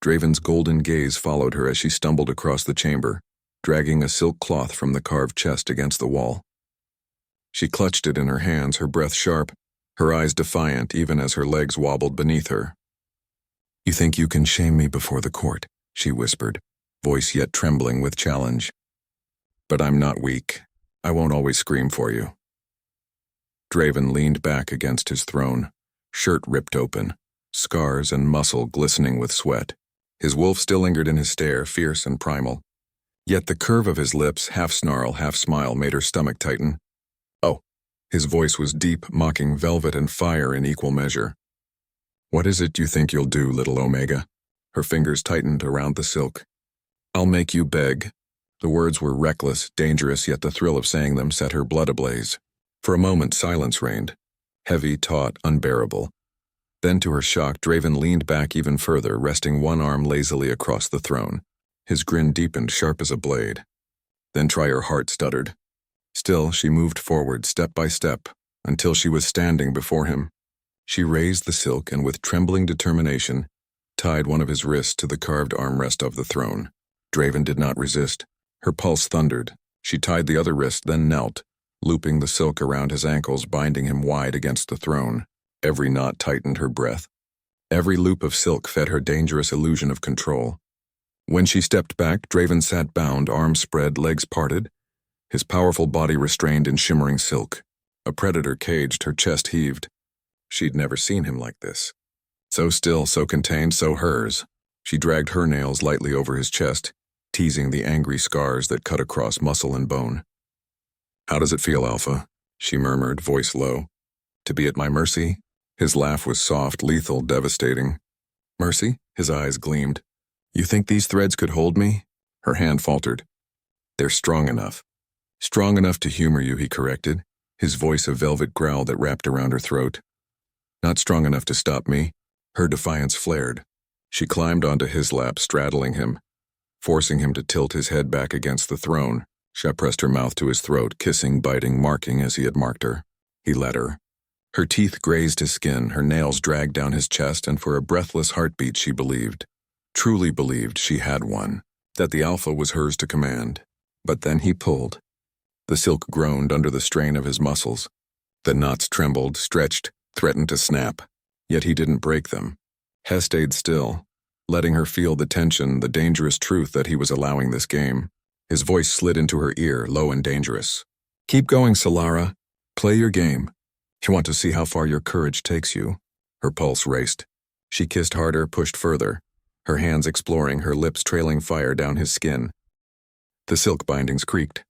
Draven's golden gaze followed her as she stumbled across the chamber, dragging a silk cloth from the carved chest against the wall. She clutched it in her hands, her breath sharp, her eyes defiant even as her legs wobbled beneath her. You think you can shame me before the court, she whispered, voice yet trembling with challenge. But I'm not weak. I won't always scream for you. Draven leaned back against his throne, shirt ripped open, scars and muscle glistening with sweat. His wolf still lingered in his stare, fierce and primal. Yet the curve of his lips, half snarl, half smile, made her stomach tighten. Oh. His voice was deep, mocking velvet and fire in equal measure. What is it you think you'll do, little Omega? Her fingers tightened around the silk. I'll make you beg. The words were reckless, dangerous, yet the thrill of saying them set her blood ablaze. For a moment, silence reigned. Heavy, taut, unbearable. Then, to her shock, Draven leaned back even further, resting one arm lazily across the throne. His grin deepened, sharp as a blade. Then her heart stuttered. Still, she moved forward, step by step, until she was standing before him. She raised the silk and, with trembling determination, tied one of his wrists to the carved armrest of the throne. Draven did not resist. Her pulse thundered. She tied the other wrist, then knelt, looping the silk around his ankles, binding him wide against the throne. Every knot tightened her breath. Every loop of silk fed her dangerous illusion of control. When she stepped back, Draven sat bound, arms spread, legs parted, his powerful body restrained in shimmering silk. A predator caged, her chest heaved. She'd never seen him like this. So still, so contained, so hers. She dragged her nails lightly over his chest, teasing the angry scars that cut across muscle and bone. How does it feel, Alpha? She murmured, voice low. To be at my mercy? His laugh was soft, lethal, devastating. Mercy? His eyes gleamed. You think these threads could hold me? Her hand faltered. They're strong enough. Strong enough to humor you, he corrected, his voice a velvet growl that wrapped around her throat. Not strong enough to stop me. Her defiance flared. She climbed onto his lap, straddling him, forcing him to tilt his head back against the throne. She pressed her mouth to his throat, kissing, biting, marking as he had marked her. He let her. Her teeth grazed his skin, her nails dragged down his chest, and for a breathless heartbeat she believed, truly believed she had won, that the Alpha was hers to command. But then he pulled. The silk groaned under the strain of his muscles. The knots trembled, stretched, threatened to snap. Yet he didn't break them. Hess stayed still, letting her feel the tension, the dangerous truth that he was allowing this game. His voice slid into her ear, low and dangerous. Keep going, Solara. Play your game. You want to see how far your courage takes you? Her pulse raced. She kissed harder, pushed further, her hands exploring, her lips trailing fire down his skin. The silk bindings creaked,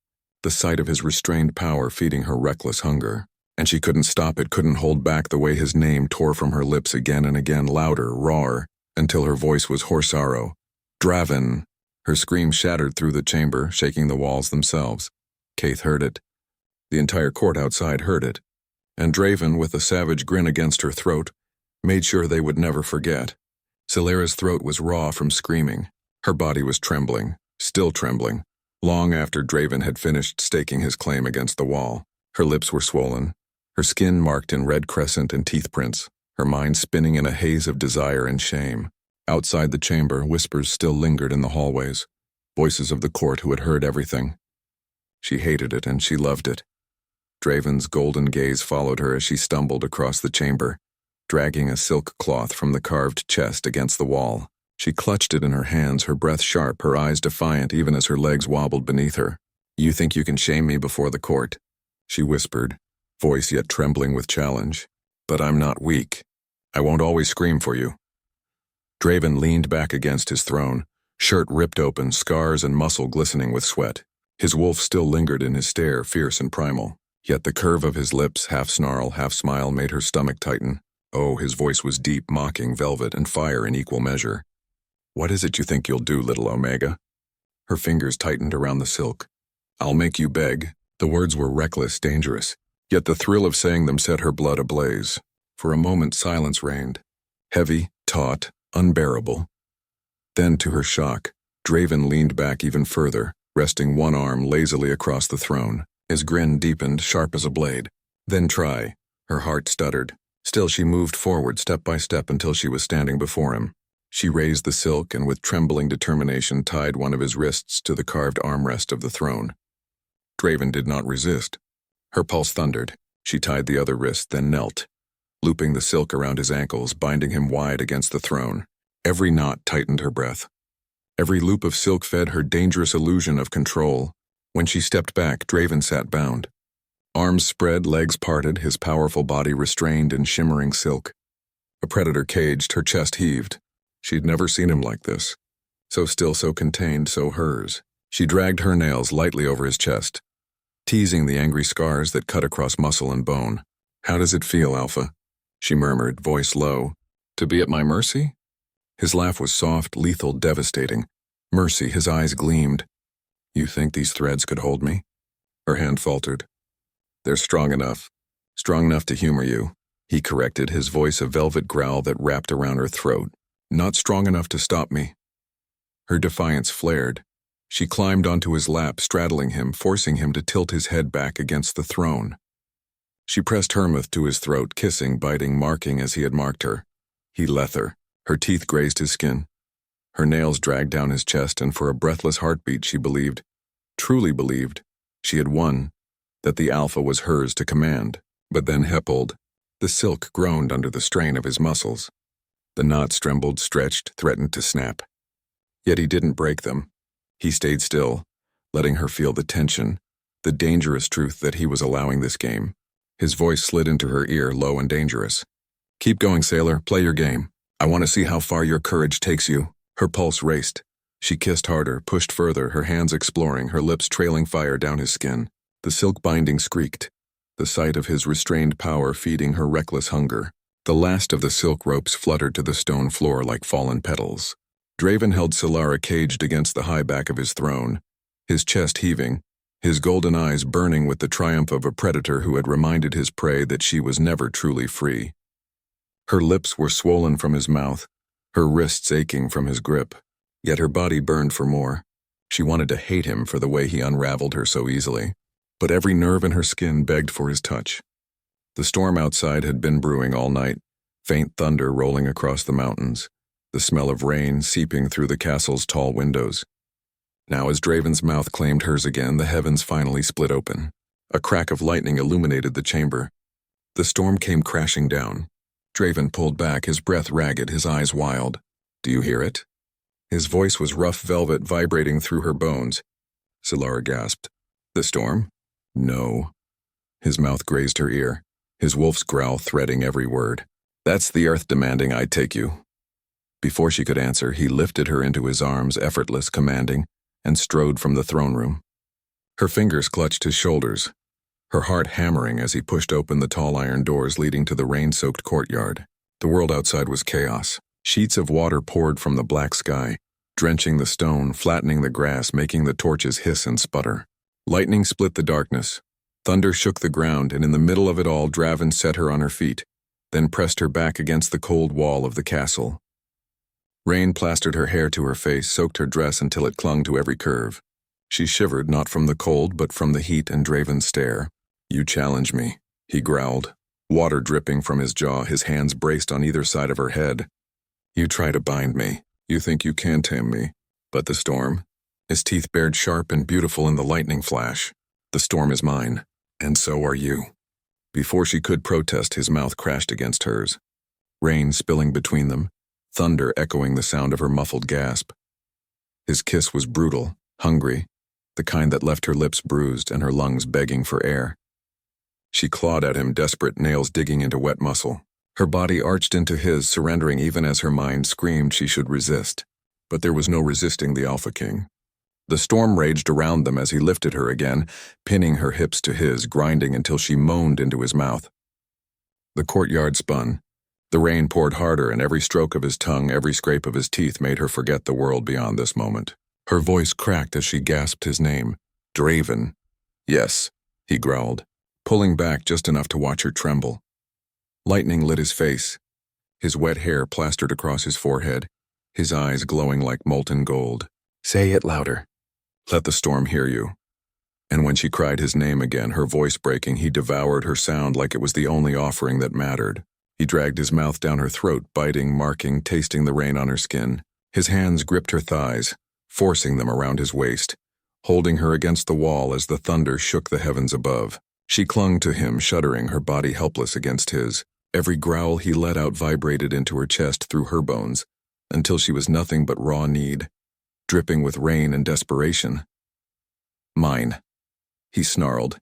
the sight of his restrained power feeding her reckless hunger. And she couldn't stop it, couldn't hold back the way his name tore from her lips again and again, louder, rawer, until her voice was hoarse sorrow. Draven! Her scream shattered through the chamber, shaking the walls themselves. Kaith heard it. The entire court outside heard it. And Draven, with a savage grin against her throat, made sure they would never forget. Solara's throat was raw from screaming. Her body was trembling, still trembling, long after Draven had finished staking his claim against the wall. Her lips were swollen, her skin marked in red crescent and teeth prints, her mind spinning in a haze of desire and shame. Outside the chamber, whispers still lingered in the hallways, voices of the court who had heard everything. She hated it and she loved it. Draven's golden gaze followed her as she stumbled across the chamber, dragging a silk cloth from the carved chest against the wall. She clutched it in her hands, her breath sharp, her eyes defiant even as her legs wobbled beneath her. "You think you can shame me before the court?" she whispered, voice yet trembling with challenge. "But I'm not weak. I won't always scream for you." Draven leaned back against his throne, shirt ripped open, scars and muscle glistening with sweat. His wolf still lingered in his stare, fierce and primal. Yet the curve of his lips, half snarl, half smile, made her stomach tighten. Oh, his voice was deep, mocking, velvet, and fire in equal measure. "What is it you think you'll do, little Omega?" Her fingers tightened around the silk. "I'll make you beg." The words were reckless, dangerous, yet the thrill of saying them set her blood ablaze. For a moment silence reigned, heavy, taut, unbearable. Then, to her shock, Draven leaned back even further, resting one arm lazily across the throne. His grin deepened, sharp as a blade. "Then try." Her heart stuttered. Still she moved forward step by step until she was standing before him. She raised the silk and with trembling determination tied one of his wrists to the carved armrest of the throne. Draven did not resist. Her pulse thundered. She tied the other wrist, then knelt, looping the silk around his ankles, binding him wide against the throne. Every knot tightened her breath. Every loop of silk fed her dangerous illusion of control. When she stepped back, Draven sat bound. Arms spread, legs parted, his powerful body restrained in shimmering silk. A predator caged, her chest heaved. She'd never seen him like this. So still, so contained, so hers. She dragged her nails lightly over his chest, teasing the angry scars that cut across muscle and bone. "How does it feel, Alpha?" she murmured, voice low. "To be at my mercy?" His laugh was soft, lethal, devastating. Mercy, his eyes gleamed. "You think these threads could hold me?" Her hand faltered. "They're strong enough to humor you," he corrected, his voice a velvet growl that wrapped around her throat. "Not strong enough to stop me." Her defiance flared. She climbed onto his lap, straddling him, forcing him to tilt his head back against the throne. She pressed Hermuth to his throat, kissing, biting, marking as he had marked her. He lether. Her teeth grazed his skin. Her nails dragged down his chest, and for a breathless heartbeat she believed, truly believed, she had won, that the Alpha was hers to command. But then Heppold. The silk groaned under the strain of his muscles. The knots trembled, stretched, threatened to snap. Yet he didn't break them. He stayed still, letting her feel the tension, the dangerous truth that he was allowing this game. His voice slid into her ear, low and dangerous. "Keep going, sailor. Play your game. I want to see how far your courage takes you." Her pulse raced. She kissed harder, pushed further, her hands exploring, her lips trailing fire down his skin. The silk binding squeaked, the sight of his restrained power feeding her reckless hunger. The last of the silk ropes fluttered to the stone floor like fallen petals. Draven held Solara caged against the high back of his throne, his chest heaving, his golden eyes burning with the triumph of a predator who had reminded his prey that she was never truly free. Her lips were swollen from his mouth, her wrists aching from his grip, yet her body burned for more. She wanted to hate him for the way he unraveled her so easily, but every nerve in her skin begged for his touch. The storm outside had been brewing all night, faint thunder rolling across the mountains, the smell of rain seeping through the castle's tall windows. Now as Draven's mouth claimed hers again, the heavens finally split open. A crack of lightning illuminated the chamber. The storm came crashing down. Draven pulled back, his breath ragged, his eyes wild. "Do you hear it?" His voice was rough velvet vibrating through her bones. Solara gasped. "The storm?" No. His mouth grazed her ear, his wolf's growl threading every word. That's the earth demanding I take you. Before she could answer, he lifted her into his arms, effortless, commanding, and strode from the throne room. Her fingers clutched his shoulders, her heart hammering as he pushed open the tall iron doors leading to the rain-soaked courtyard. The world outside was chaos. Sheets of water poured from the black sky, drenching the stone, flattening the grass, making the torches hiss and sputter. Lightning split the darkness. Thunder shook the ground, and in the middle of it all, Draven set her on her feet, then pressed her back against the cold wall of the castle. Rain plastered her hair to her face, soaked her dress until it clung to every curve. She shivered, not from the cold, but from the heat and Draven's stare. You challenge me, he growled, water dripping from his jaw, his hands braced on either side of her head. You try to bind me. You think you can tame me. But the storm? His teeth bared sharp and beautiful in the lightning flash. The storm is mine, and so are you. Before she could protest, his mouth crashed against hers. Rain spilling between them, thunder echoing the sound of her muffled gasp. His kiss was brutal, hungry, the kind that left her lips bruised and her lungs begging for air. She clawed at him, desperate, nails digging into wet muscle. Her body arched into his, surrendering even as her mind screamed she should resist. But there was no resisting the Alpha King. The storm raged around them as he lifted her again, pinning her hips to his, grinding until she moaned into his mouth. The courtyard spun. The rain poured harder, and every stroke of his tongue, every scrape of his teeth made her forget the world beyond this moment. Her voice cracked as she gasped his name. Draven. Yes, he growled, pulling back just enough to watch her tremble. Lightning lit his face, his wet hair plastered across his forehead, his eyes glowing like molten gold. Say it louder. Let the storm hear you. And when she cried his name again, her voice breaking, he devoured her sound like it was the only offering that mattered. He dragged his mouth down her throat, biting, marking, tasting the rain on her skin. His hands gripped her thighs, forcing them around his waist, holding her against the wall as the thunder shook the heavens above. She clung to him, shuddering, her body helpless against his. Every growl he let out vibrated into her chest through her bones, until she was nothing but raw need, dripping with rain and desperation. Mine, he snarled,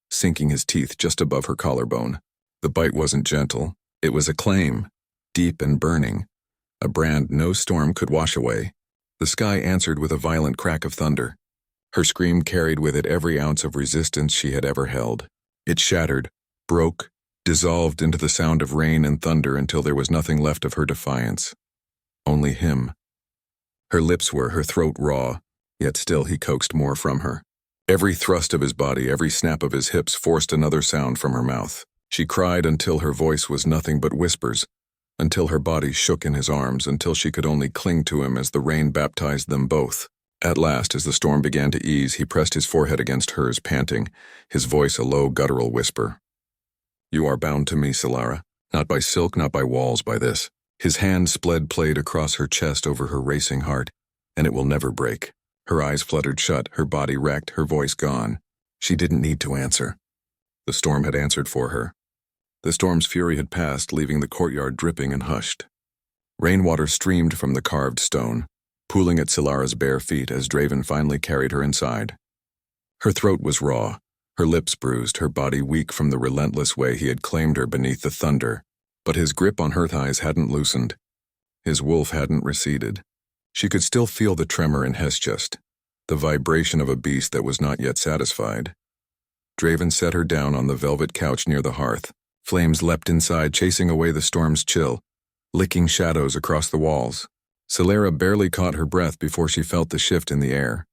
sinking his teeth just above her collarbone. The bite wasn't gentle. It was a claim, deep and burning, a brand no storm could wash away. The sky answered with a violent crack of thunder. Her scream carried with it every ounce of resistance she had ever held. It shattered, broke, dissolved into the sound of rain and thunder until there was nothing left of her defiance. Only him. Her lips were, her throat raw, yet still he coaxed more from her. Every thrust of his body, every snap of his hips forced another sound from her mouth. She cried until her voice was nothing but whispers, until her body shook in his arms, until she could only cling to him as the rain baptized them both. At last, as the storm began to ease, he pressed his forehead against hers, panting, his voice a low, guttural whisper. You are bound to me, Solara. Not by silk, not by walls, by this. His hand played across her chest over her racing heart, and it will never break. Her eyes fluttered shut, her body wrecked, her voice gone. She didn't need to answer. The storm had answered for her. The storm's fury had passed, leaving the courtyard dripping and hushed. Rainwater streamed from the carved stone, pooling at Solara's bare feet as Draven finally carried her inside. Her throat was raw, her lips bruised, her body weak from the relentless way he had claimed her beneath the thunder. But his grip on her thighs hadn't loosened. His wolf hadn't receded. She could still feel the tremor in his chest, the vibration of a beast that was not yet satisfied. Draven set her down on the velvet couch near the hearth. Flames leapt inside, chasing away the storm's chill, licking shadows across the walls. Solara barely caught her breath before she felt the shift in the air.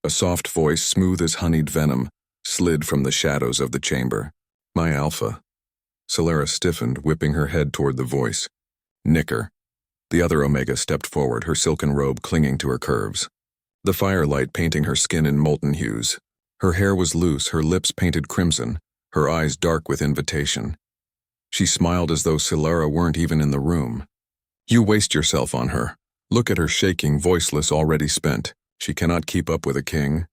A soft voice, smooth as honeyed venom, slid from the shadows of the chamber. My Alpha. Solara stiffened, whipping her head toward the voice. Nicker. The other Omega stepped forward, her silken robe clinging to her curves, the firelight painting her skin in molten hues. Her hair was loose, her lips painted crimson, her eyes dark with invitation. She smiled as though Solara weren't even in the room. You waste yourself on her. Look at her shaking, voiceless, already spent. She cannot keep up with a king.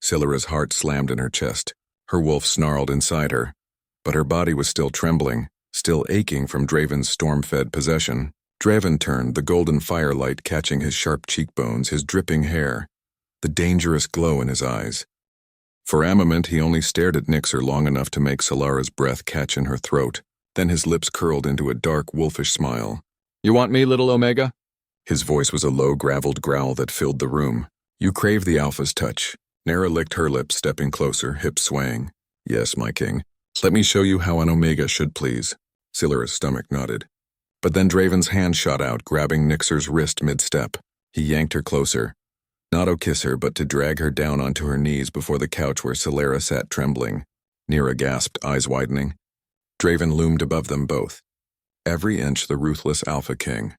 Solara's heart slammed in her chest. Her wolf snarled inside her, but her body was still trembling, still aching from Draven's storm-fed possession. Draven turned, the golden firelight catching his sharp cheekbones, his dripping hair, the dangerous glow in his eyes. For a moment, he only stared at Nixer long enough to make Solara's breath catch in her throat. Then his lips curled into a dark, wolfish smile. "You want me, little Omega?" His voice was a low, graveled growl that filled the room. "You crave the Alpha's touch." Nera licked her lips, stepping closer, hips swaying. "Yes, my king. Let me show you how an Omega should please." Solara's stomach nodded. But then Draven's hand shot out, grabbing Nixer's wrist mid-step. He yanked her closer. Not to kiss her, but to drag her down onto her knees before the couch where Solara sat trembling. Nera gasped, eyes widening. Draven loomed above them both. Every inch the ruthless Alpha King.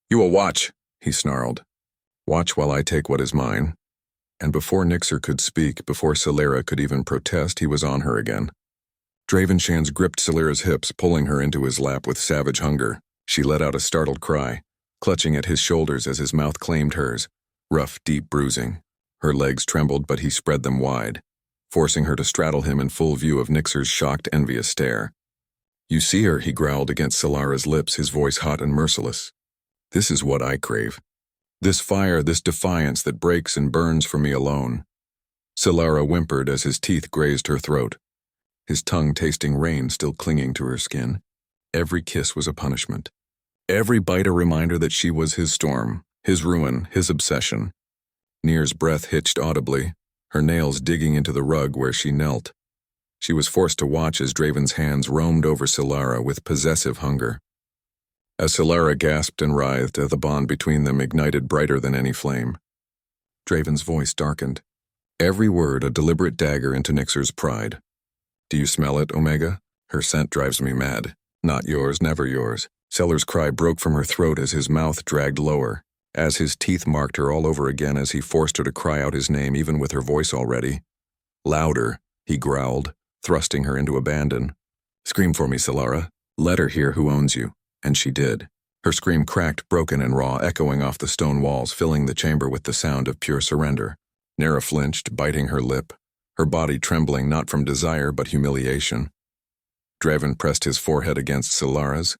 "You will watch," he snarled. "Watch while I take what is mine." And before Nixer could speak, before Solara could even protest, he was on her again. Draven's hands gripped Solara's hips, pulling her into his lap with savage hunger. She let out a startled cry, clutching at his shoulders as his mouth claimed hers. Rough, deep bruising. Her legs trembled, but he spread them wide, forcing her to straddle him in full view of Nixer's shocked, envious stare. "You see her," he growled against Solara's lips, his voice hot and merciless. "This is what I crave. This fire, this defiance that breaks and burns for me alone." Solara whimpered as his teeth grazed her throat, his tongue tasting rain still clinging to her skin. Every kiss was a punishment. Every bite a reminder that she was his storm, his ruin, his obsession. Nir's breath hitched audibly, her nails digging into the rug where she knelt. She was forced to watch as Draven's hands roamed over Solara with possessive hunger. As Solara gasped and writhed, the bond between them ignited brighter than any flame. Draven's voice darkened, every word a deliberate dagger into Nixer's pride. "Do you smell it, Omega? Her scent drives me mad. Not yours, never yours." Seller's cry broke from her throat as his mouth dragged lower, as his teeth marked her all over again as he forced her to cry out his name even with her voice already. "Louder," he growled, thrusting her into abandon. "Scream for me, Solara. Let her hear who owns you." And she did. Her scream cracked, broken and raw, echoing off the stone walls, filling the chamber with the sound of pure surrender. Nera flinched, biting her lip, her body trembling not from desire but humiliation. Draven pressed his forehead against Solara's,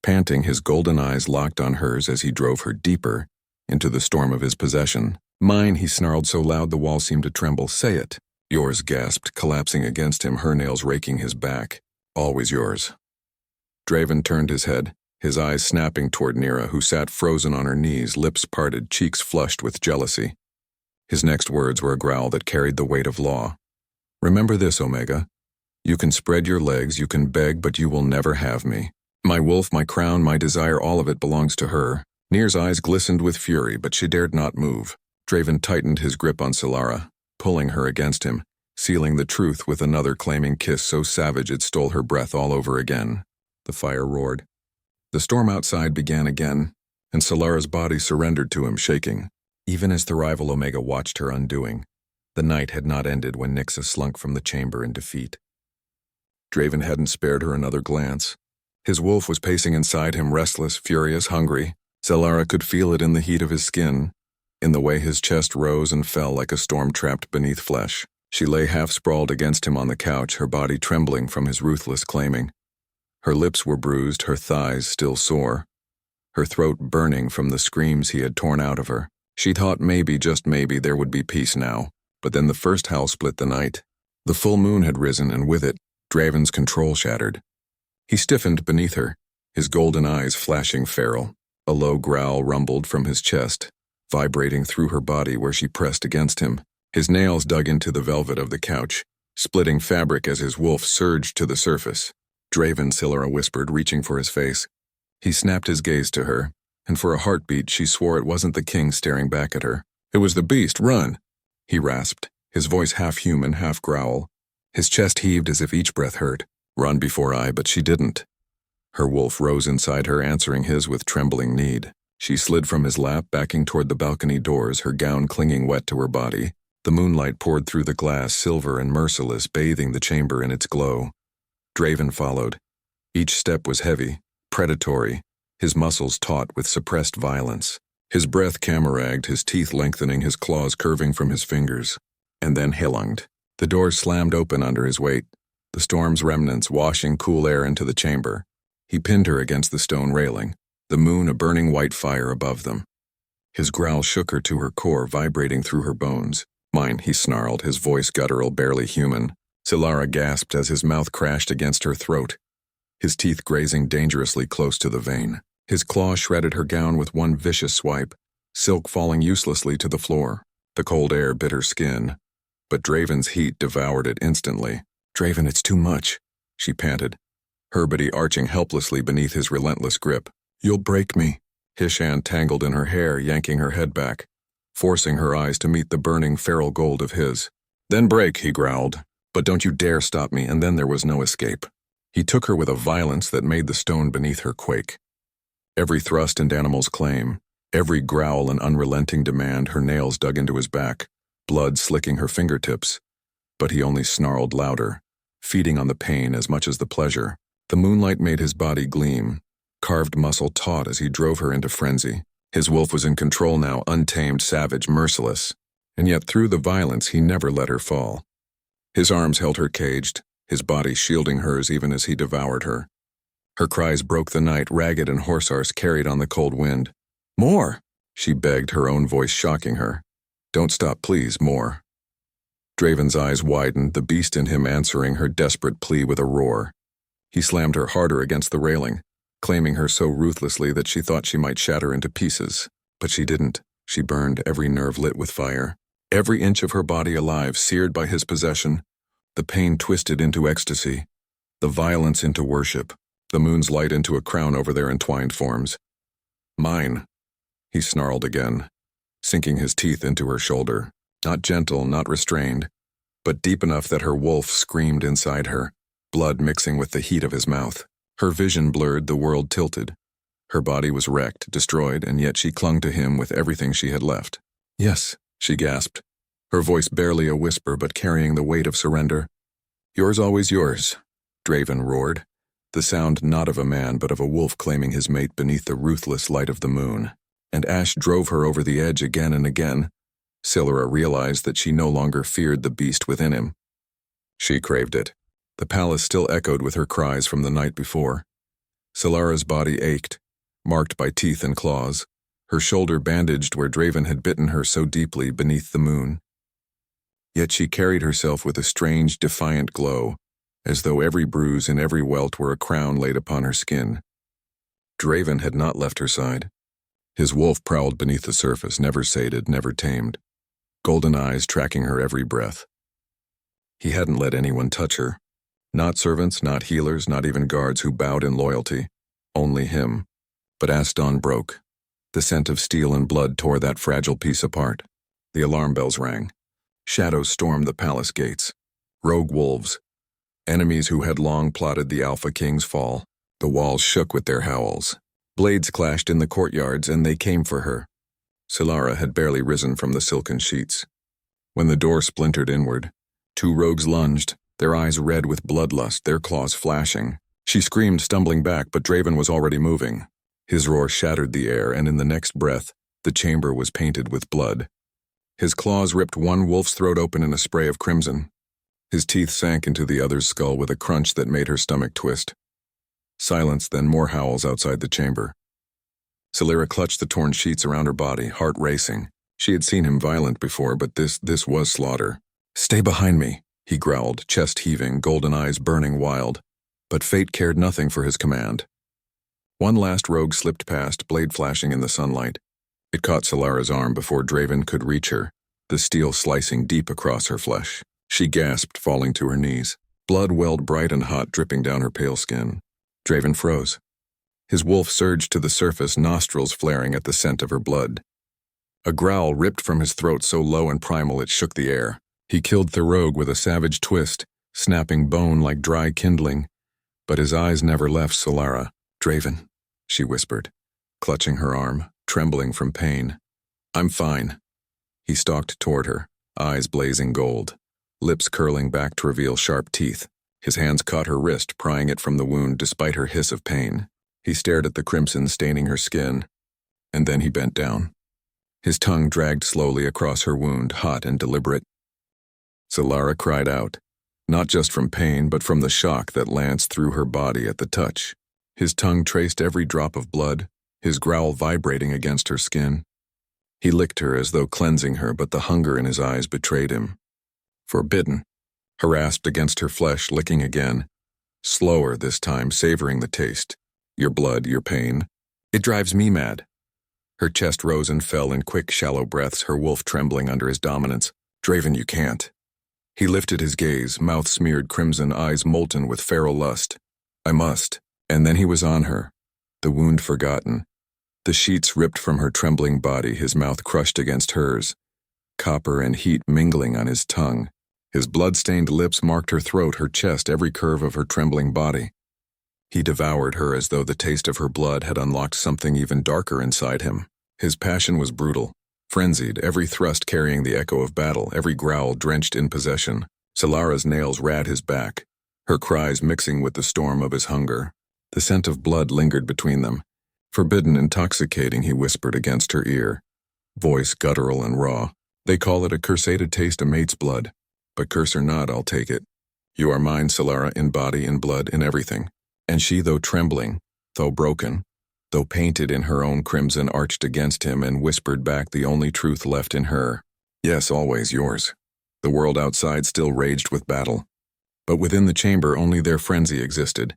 panting, his golden eyes locked on hers as he drove her deeper into the storm of his possession. "Mine," he snarled so loud the wall seemed to tremble. "Say it." "Yours," gasped, collapsing against him, her nails raking his back. "Always yours." Draven turned his head, his eyes snapping toward Nera, who sat frozen on her knees, lips parted, cheeks flushed with jealousy. His next words were a growl that carried the weight of law. "Remember this, Omega. You can spread your legs, you can beg, but you will never have me. My wolf, my crown, my desire, all of it belongs to her." Nir's eyes glistened with fury, but she dared not move. Draven tightened his grip on Solara, pulling her against him, sealing the truth with another claiming kiss so savage it stole her breath all over again. The fire roared. The storm outside began again, and Solara's body surrendered to him, shaking. Even as the rival Omega watched her undoing, the night had not ended when Nixa slunk from the chamber in defeat. Draven hadn't spared her another glance. His wolf was pacing inside him, restless, furious, hungry. Solara could feel it in the heat of his skin, in the way his chest rose and fell like a storm trapped beneath flesh. She lay half-sprawled against him on the couch, her body trembling from his ruthless claiming. Her lips were bruised, her thighs still sore, her throat burning from the screams he had torn out of her. She thought maybe, just maybe, there would be peace now, but then the first howl split the night. The full moon had risen, and with it, Draven's control shattered. He stiffened beneath her, his golden eyes flashing feral. A low growl rumbled from his chest, vibrating through her body where she pressed against him. His nails dug into the velvet of the couch, splitting fabric as his wolf surged to the surface. "Draven," Solara whispered, reaching for his face. He snapped his gaze to her, and for a heartbeat she swore it wasn't the king staring back at her. "It was the beast, run!" he rasped, his voice half human, half growl. His chest heaved as if each breath hurt. "Run before I," but she didn't. Her wolf rose inside her, answering his with trembling need. She slid from his lap, backing toward the balcony doors, her gown clinging wet to her body. The moonlight poured through the glass, silver and merciless, bathing the chamber in its glow. Draven followed. Each step was heavy, predatory, his muscles taut with suppressed violence. His breath cameragged, his teeth lengthening, his claws curving from his fingers. And then Hillunged. The doors slammed open under his weight, the storm's remnants washing cool air into the chamber. He pinned her against the stone railing, the moon a burning white fire above them. His growl shook her to her core, vibrating through her bones. Mine, he snarled, his voice guttural, barely human. Solara gasped as his mouth crashed against her throat, his teeth grazing dangerously close to the vein. His claw shredded her gown with one vicious swipe, silk falling uselessly to the floor. The cold air bit her skin, but Draven's heat devoured it instantly. "Draven, it's too much," she panted, her body arching helplessly beneath his relentless grip. "You'll break me." His hand tangled in her hair, yanking her head back, forcing her eyes to meet the burning feral gold of his. "Then break," he growled. "But don't you dare stop me," and then there was no escape. He took her with a violence that made the stone beneath her quake. Every thrust and animal's claim, every growl and unrelenting demand, her nails dug into his back, blood slicking her fingertips. But he only snarled louder, feeding on the pain as much as the pleasure. The moonlight made his body gleam, carved muscle taut as he drove her into frenzy. His wolf was in control now, untamed, savage, merciless. And yet through the violence he never let her fall. His arms held her caged, his body shielding hers even as he devoured her. Her cries broke the night, ragged and hoarse carried on the cold wind. "More!" she begged, her own voice shocking her. "Don't stop, please, more." Draven's eyes widened, the beast in him answering her desperate plea with a roar. He slammed her harder against the railing, claiming her so ruthlessly that she thought she might shatter into pieces. But she didn't. She burned, every nerve lit with fire, every inch of her body alive, seared by his possession. The pain twisted into ecstasy, the violence into worship, the moon's light into a crown over their entwined forms. "Mine," he snarled again, sinking his teeth into her shoulder. Not gentle, not restrained, but deep enough that her wolf screamed inside her, blood mixing with the heat of his mouth. Her vision blurred, the world tilted. Her body was wrecked, destroyed, and yet she clung to him with everything she had left. "Yes," she gasped, her voice barely a whisper but carrying the weight of surrender. "Yours, always yours," Draven roared, the sound not of a man but of a wolf claiming his mate beneath the ruthless light of the moon. And Ash drove her over the edge again and again. Solara realized that she no longer feared the beast within him. She craved it. The palace still echoed with her cries from the night before. Solara's body ached, marked by teeth and claws, her shoulder bandaged where Draven had bitten her so deeply beneath the moon. Yet she carried herself with a strange, defiant glow, as though every bruise and every welt were a crown laid upon her skin. Draven had not left her side. His wolf prowled beneath the surface, never sated, never tamed, golden eyes tracking her every breath. He hadn't let anyone touch her. Not servants, not healers, not even guards who bowed in loyalty. Only him. But as dawn broke, the scent of steel and blood tore that fragile piece apart. The alarm bells rang. Shadows stormed the palace gates. Rogue wolves. Enemies who had long plotted the Alpha King's fall. The walls shook with their howls. Blades clashed in the courtyards, and they came for her. Solara had barely risen from the silken sheets. When the door splintered inward, two rogues lunged, their eyes red with bloodlust, their claws flashing. She screamed, stumbling back, but Draven was already moving. His roar shattered the air, and in the next breath, the chamber was painted with blood. His claws ripped one wolf's throat open in a spray of crimson. His teeth sank into the other's skull with a crunch that made her stomach twist. Silence, then more howls outside the chamber. Solara clutched the torn sheets around her body, heart racing. She had seen him violent before, but this was slaughter. "Stay behind me," he growled, chest heaving, golden eyes burning wild. But fate cared nothing for his command. One last rogue slipped past, blade flashing in the sunlight. It caught Solara's arm before Draven could reach her, the steel slicing deep across her flesh. She gasped, falling to her knees. Blood welled bright and hot, dripping down her pale skin. Draven froze. His wolf surged to the surface, nostrils flaring at the scent of her blood. A growl ripped from his throat so low and primal it shook the air. He killed the rogue with a savage twist, snapping bone like dry kindling. But his eyes never left Solara. "Draven," she whispered, clutching her arm, trembling from pain. "I'm fine." He stalked toward her, eyes blazing gold, lips curling back to reveal sharp teeth. His hands caught her wrist, prying it from the wound despite her hiss of pain. He stared at the crimson staining her skin, and then he bent down. His tongue dragged slowly across her wound, hot and deliberate. Solara cried out, not just from pain, but from the shock that lanced through her body at the touch. His tongue traced every drop of blood, his growl vibrating against her skin. He licked her as though cleansing her, but the hunger in his eyes betrayed him. Forbidden. Harassed against her flesh, licking again. Slower this time, savoring the taste. Your blood, your pain. It drives me mad. Her chest rose and fell in quick, shallow breaths, her wolf trembling under his dominance. Draven, you can't. He lifted his gaze, mouth smeared crimson, eyes molten with feral lust. I must. And then he was on her. The wound forgotten. The sheets ripped from her trembling body, his mouth crushed against hers. Copper and heat mingling on his tongue. His blood-stained lips marked her throat, her chest, every curve of her trembling body. He devoured her as though the taste of her blood had unlocked something even darker inside him. His passion was brutal, frenzied, every thrust carrying the echo of battle, every growl drenched in possession. Solara's nails rad his back, her cries mixing with the storm of his hunger. The scent of blood lingered between them. Forbidden, intoxicating, he whispered against her ear. Voice guttural and raw. They call it a cursated taste of mate's blood. But curse or not, I'll take it. You are mine, Solara, in body, in blood, in everything. And she, though trembling, though broken, though painted in her own crimson, arched against him and whispered back the only truth left in her. Yes, always yours. The world outside still raged with battle. But within the chamber only their frenzy existed.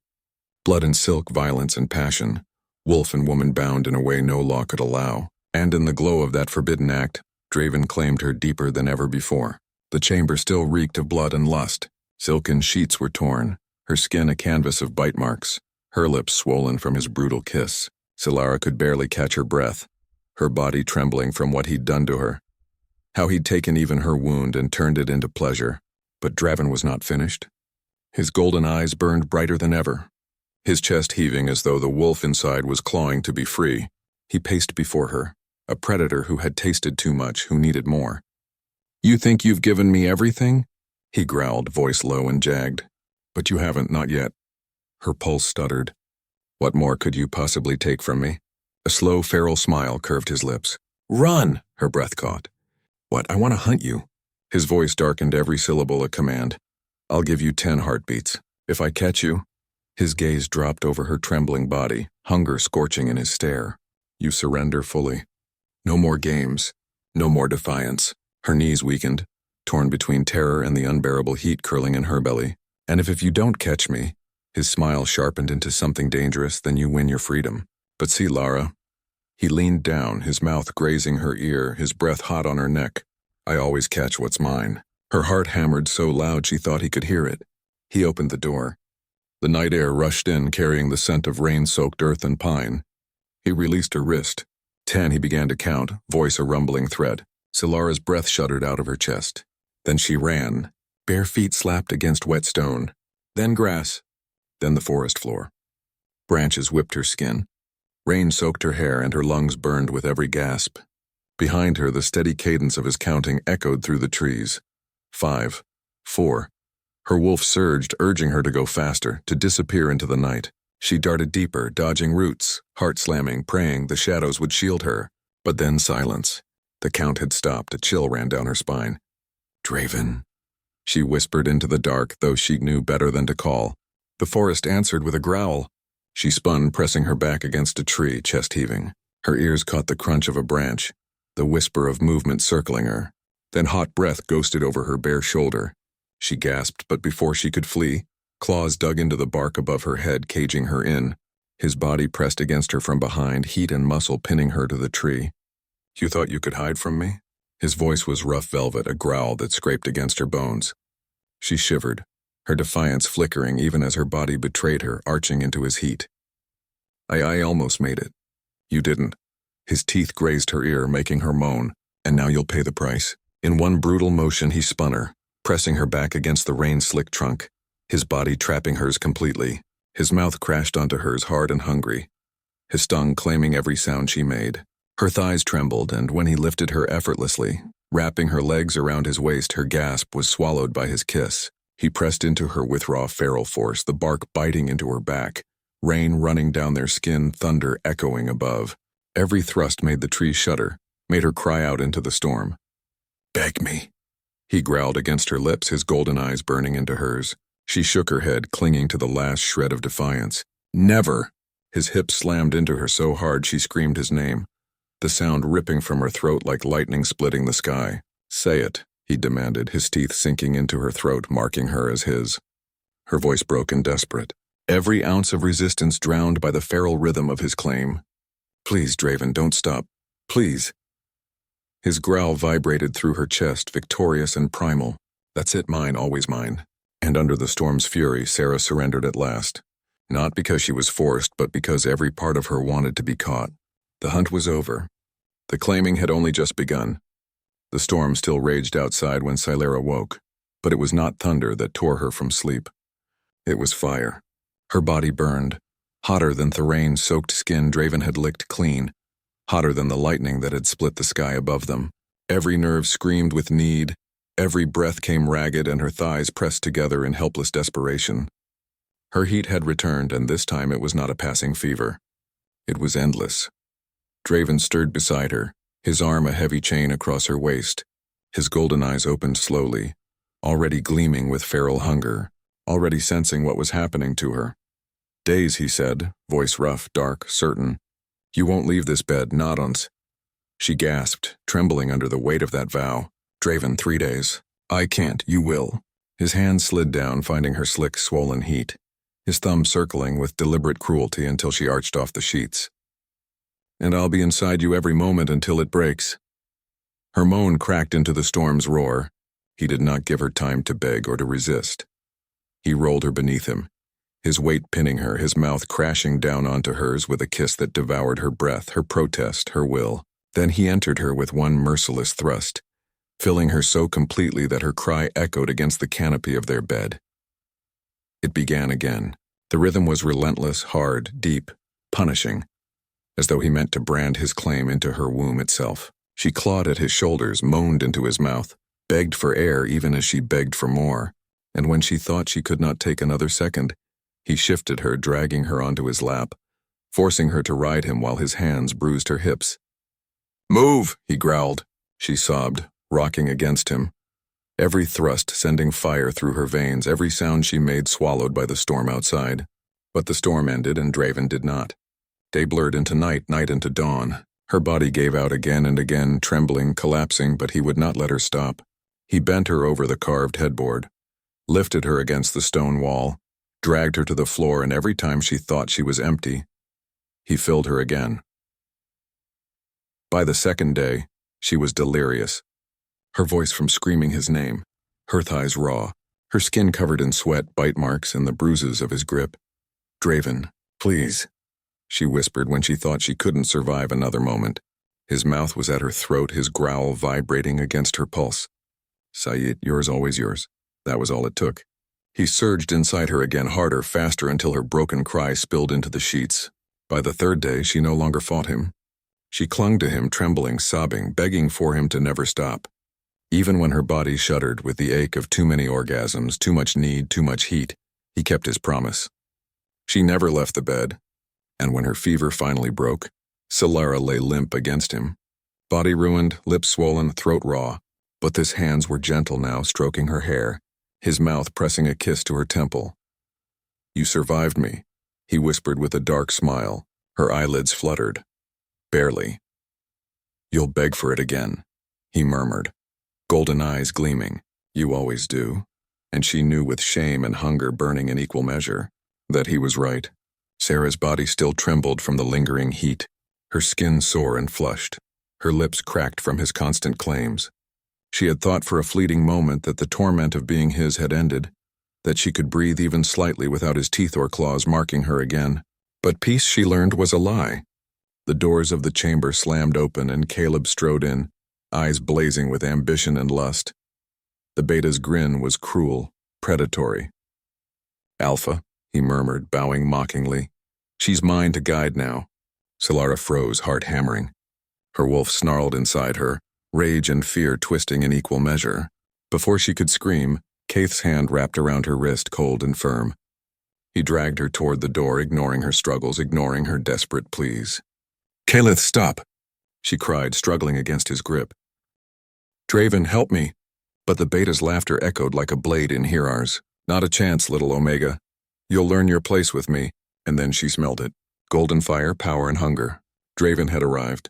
Blood and silk, violence and passion. Wolf and woman bound in a way no law could allow. And in the glow of that forbidden act, Draven claimed her deeper than ever before. The chamber still reeked of blood and lust. Silken sheets were torn, her skin a canvas of bite marks, her lips swollen from his brutal kiss. Solara could barely catch her breath, her body trembling from what he'd done to her. How he'd taken even her wound and turned it into pleasure. But Draven was not finished. His golden eyes burned brighter than ever, his chest heaving as though the wolf inside was clawing to be free. He paced before her, a predator who had tasted too much, who needed more. You think you've given me everything? He growled, voice low and jagged. But you haven't, not yet. Her pulse stuttered. What more could you possibly take from me? A slow, feral smile curved his lips. Run! Her breath caught. What? I want to hunt you. His voice darkened, every syllable a command. I'll give you 10 heartbeats. If I catch you. His gaze dropped over her trembling body, hunger scorching in his stare. You surrender fully. No more games. No more defiance. Her knees weakened, torn between terror and the unbearable heat curling in her belly. And if you don't catch me, his smile sharpened into something dangerous, then you win your freedom. But see, Lara. He leaned down, his mouth grazing her ear, his breath hot on her neck. I always catch what's mine. Her heart hammered so loud she thought he could hear it. He opened the door. The night air rushed in, carrying the scent of rain-soaked earth and pine. He released her wrist. 10, he began to count, voice a rumbling threat. Solara's breath shuddered out of her chest. Then she ran. Bare feet slapped against wet stone. Then grass. Then the forest floor. Branches whipped her skin. Rain soaked her hair and her lungs burned with every gasp. Behind her, the steady cadence of his counting echoed through the trees. 5. 4. Her wolf surged, urging her to go faster, to disappear into the night. She darted deeper, dodging roots, heart slamming, praying the shadows would shield her. But then silence. The count had stopped, a chill ran down her spine. Draven, she whispered into the dark, though she knew better than to call. The forest answered with a growl. She spun, pressing her back against a tree, chest heaving. Her ears caught the crunch of a branch, the whisper of movement circling her. Then hot breath ghosted over her bare shoulder. She gasped, but before she could flee, claws dug into the bark above her head, caging her in. His body pressed against her from behind, heat and muscle pinning her to the tree. You thought you could hide from me? His voice was rough velvet, a growl that scraped against her bones. She shivered, her defiance flickering even as her body betrayed her, arching into his heat. I almost made it. You didn't. His teeth grazed her ear, making her moan. And now you'll pay the price. In one brutal motion, he spun her, pressing her back against the rain-slick trunk, his body trapping hers completely. His mouth crashed onto hers, hard and hungry, his tongue claiming every sound she made. Her thighs trembled, and when he lifted her effortlessly, wrapping her legs around his waist, her gasp was swallowed by his kiss. He pressed into her with raw feral force, the bark biting into her back, rain running down their skin, thunder echoing above. Every thrust made the tree shudder, made her cry out into the storm. Beg me, he growled against her lips, his golden eyes burning into hers. She shook her head, clinging to the last shred of defiance. Never! His hips slammed into her so hard she screamed his name. the sound ripping from her throat like lightning splitting the sky. "Say it," he demanded, his teeth sinking into her throat, marking her as his. Her voice broke and desperate, every ounce of resistance drowned by the feral rhythm of his claim. "Please, Draven, don't stop. Please." His growl vibrated through her chest, victorious and primal. "That's it, mine, always mine." And under the storm's fury, Sarah surrendered at last. Not because she was forced, but because every part of her wanted to be caught. The hunt was over. The claiming had only just begun. The storm still raged outside when Silera woke, but it was not thunder that tore her from sleep. It was fire. Her body burned, hotter than the rain-soaked skin Draven had licked clean, hotter than the lightning that had split the sky above them. Every nerve screamed with need, every breath came ragged, and her thighs pressed together in helpless desperation. Her heat had returned, and this time it was not a passing fever. It was endless. Draven stirred beside her, his arm a heavy chain across her waist. His golden eyes opened slowly, already gleaming with feral hunger, already sensing what was happening to her. "Days," he said, voice rough, dark, certain. "You won't leave this bed, not once." She gasped, trembling under the weight of that vow. "Draven, 3 days. I can't, you will." His hand slid down, finding her slick, swollen heat, his thumb circling with deliberate cruelty until she arched off the sheets. "And I'll be inside you every moment until it breaks." Her moan cracked into the storm's roar. He did not give her time to beg or to resist. He rolled her beneath him, his weight pinning her, his mouth crashing down onto hers with a kiss that devoured her breath, her protest, her will. Then he entered her with one merciless thrust, filling her so completely that her cry echoed against the canopy of their bed. It began again. The rhythm was relentless, hard, deep, punishing, as though he meant to brand his claim into her womb itself. She clawed at his shoulders, moaned into his mouth, begged for air even as she begged for more, and when she thought she could not take another second, he shifted her, dragging her onto his lap, forcing her to ride him while his hands bruised her hips. "Move," he growled. She sobbed, rocking against him, every thrust sending fire through her veins, every sound she made swallowed by the storm outside. But the storm ended, and Draven did not. Day blurred into night, night into dawn. Her body gave out again and again, trembling, collapsing, but he would not let her stop. He bent her over the carved headboard, lifted her against the stone wall, dragged her to the floor, and every time she thought she was empty, he filled her again. By the second day, she was delirious, her voice from screaming his name, her thighs raw, her skin covered in sweat, bite marks, and the bruises of his grip. "Draven, please," she whispered when she thought she couldn't survive another moment. His mouth was at her throat, his growl vibrating against her pulse. "Sayid, yours, always yours." That was all it took. He surged inside her again, harder, faster, until her broken cry spilled into the sheets. By the third day, she no longer fought him. She clung to him, trembling, sobbing, begging for him to never stop. Even when her body shuddered with the ache of too many orgasms, too much need, too much heat, he kept his promise. She never left the bed, and when her fever finally broke, Solara lay limp against him. Body ruined, lips swollen, throat raw, but his hands were gentle now, stroking her hair, his mouth pressing a kiss to her temple. "You survived me," he whispered with a dark smile. Her eyelids fluttered. "Barely." "You'll beg for it again," he murmured, golden eyes gleaming. "You always do." And she knew, with shame and hunger burning in equal measure, that he was right. Sarah's body still trembled from the lingering heat, her skin sore and flushed, her lips cracked from his constant claims. She had thought for a fleeting moment that the torment of being his had ended, that she could breathe even slightly without his teeth or claws marking her again. But peace, she learned, was a lie. The doors of the chamber slammed open and Caleb strode in, eyes blazing with ambition and lust. The beta's grin was cruel, predatory. "Alpha," he murmured, bowing mockingly. "She's mine to guide now." Solara froze, heart hammering. Her wolf snarled inside her, rage and fear twisting in equal measure. Before she could scream, Kaith's hand wrapped around her wrist, cold and firm. He dragged her toward the door, ignoring her struggles, ignoring her desperate pleas. "Caleb, stop!" she cried, struggling against his grip. "Draven, help me!" But the beta's laughter echoed like a blade in Hirar's. "Not a chance, little Omega. You'll learn your place with me." And then she smelled it. Golden fire, power, and hunger. Draven had arrived.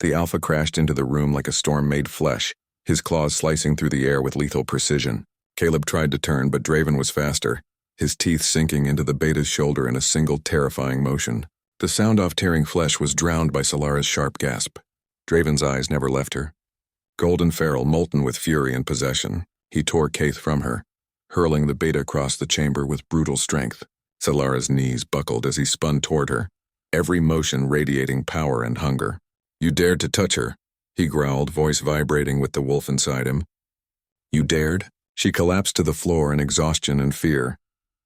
The alpha crashed into the room like a storm made flesh, his claws slicing through the air with lethal precision. Caleb tried to turn, but Draven was faster, his teeth sinking into the beta's shoulder in a single terrifying motion. The sound off tearing flesh was drowned by Solara's sharp gasp. Draven's eyes never left her. Golden feral, molten with fury and possession, he tore Kaith from her, hurling the beta across the chamber with brutal strength. Solara's knees buckled as he spun toward her, every motion radiating power and hunger. "You dared to touch her," he growled, voice vibrating with the wolf inside him. "You dared?" She collapsed to the floor in exhaustion and fear,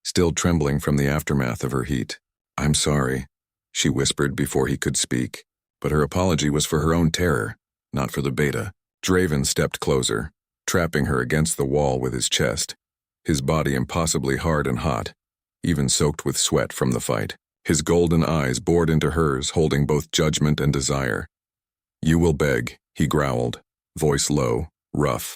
still trembling from the aftermath of her heat. "I'm sorry," she whispered before he could speak, but her apology was for her own terror, not for the beta. Draven stepped closer, trapping her against the wall with his chest, his body impossibly hard and hot, even soaked with sweat from the fight. His golden eyes bored into hers, holding both judgment and desire. "You will beg," he growled, voice low, rough.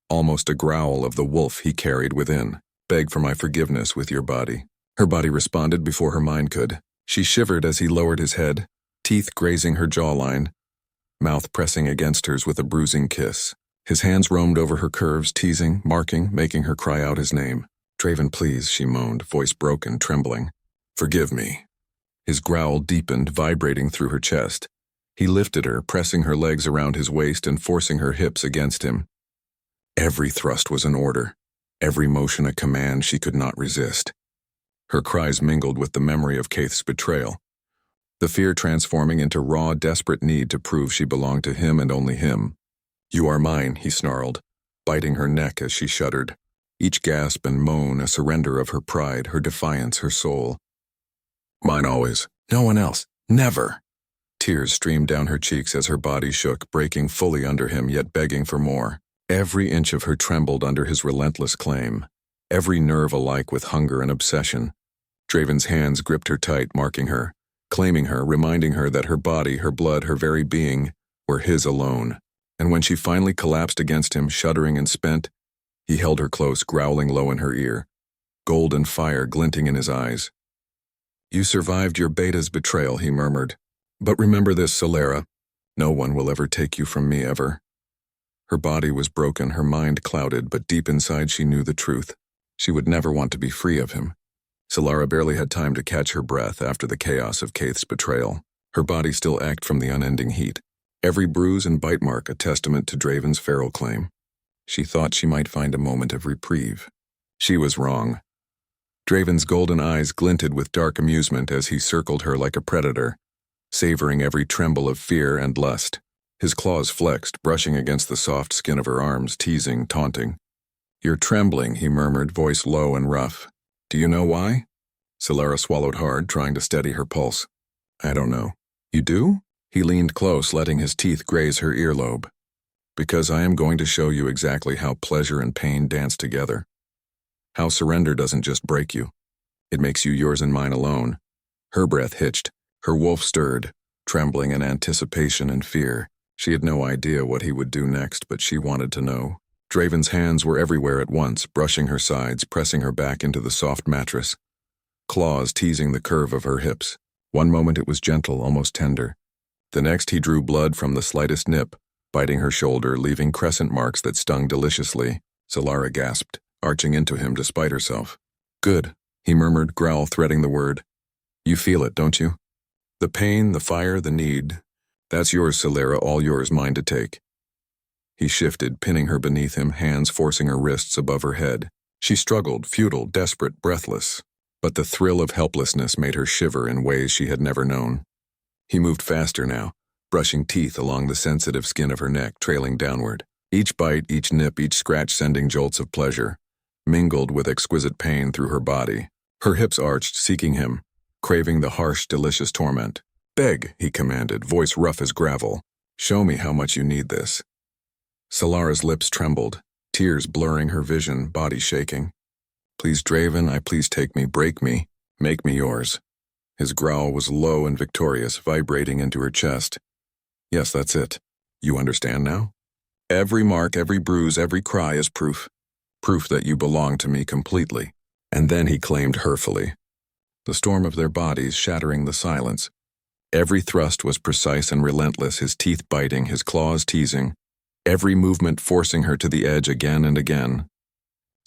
Almost a growl of the wolf he carried within. "Beg for my forgiveness with your body." Her body responded before her mind could. She shivered as he lowered his head, teeth grazing her jawline, mouth pressing against hers with a bruising kiss. His hands roamed over her curves, teasing, marking, making her cry out his name. "Draven, please," she moaned, voice broken, trembling. "Forgive me." His growl deepened, vibrating through her chest. He lifted her, pressing her legs around his waist and forcing her hips against him. Every thrust was an order, every motion a command she could not resist. Her cries mingled with the memory of Kaith's betrayal, the fear transforming into raw, desperate need to prove she belonged to him and only him. "You are mine," he snarled, biting her neck as she shuddered. Each gasp and moan a surrender of her pride, her defiance, her soul. "Mine always. No one else. Never." Tears streamed down her cheeks as her body shook, breaking fully under him, yet begging for more. Every inch of her trembled under his relentless claim, every nerve alike with hunger and obsession. Draven's hands gripped her tight, marking her, claiming her, reminding her that her body, her blood, her very being were his alone. And when she finally collapsed against him, shuddering and spent, he held her close, growling low in her ear, golden fire glinting in his eyes. "You survived your beta's betrayal," he murmured. "But remember this, Solara. No one will ever take you from me, ever." Her body was broken, her mind clouded, but deep inside she knew the truth. She would never want to be free of him. Solara barely had time to catch her breath after the chaos of Kaith's betrayal. Her body still ached from the unending heat, every bruise and bite mark a testament to Draven's feral claim. She thought she might find a moment of reprieve. She was wrong. Draven's golden eyes glinted with dark amusement as he circled her like a predator, savoring every tremble of fear and lust. His claws flexed, brushing against the soft skin of her arms, teasing, taunting. "You're trembling," he murmured, voice low and rough. "Do you know why?" Solara swallowed hard, trying to steady her pulse. "I don't know." "You do?" He leaned close, letting his teeth graze her earlobe. "Because I am going to show you exactly how pleasure and pain dance together. How surrender doesn't just break you. It makes you yours and mine alone." Her breath hitched, her wolf stirred, trembling in anticipation and fear. She had no idea what he would do next, but she wanted to know. Draven's hands were everywhere at once, brushing her sides, pressing her back into the soft mattress, claws teasing the curve of her hips. One moment it was gentle, almost tender. The next he drew blood from the slightest nip, biting her shoulder, leaving crescent marks that stung deliciously. Solara gasped, arching into him despite herself. "Good," he murmured, growl threading the word. "You feel it, don't you? The pain, the fire, the need. That's yours, Solara, all yours, mine to take." He shifted, pinning her beneath him, hands forcing her wrists above her head. She struggled, futile, desperate, breathless. But the thrill of helplessness made her shiver in ways she had never known. He moved faster now, brushing teeth along the sensitive skin of her neck, trailing downward. Each bite, each nip, each scratch sending jolts of pleasure, mingled with exquisite pain through her body. Her hips arched, seeking him, craving the harsh, delicious torment. "Beg," he commanded, voice rough as gravel. "Show me how much you need this." Solara's lips trembled, tears blurring her vision, body shaking. "Please, Draven, please take me, break me, make me yours." His growl was low and victorious, vibrating into her chest. "Yes, that's it. You understand now? Every mark, every bruise, every cry is proof. Proof that you belong to me completely." And then he claimed hurtfully, the storm of their bodies shattering the silence. Every thrust was precise and relentless, his teeth biting, his claws teasing, every movement forcing her to the edge again and again.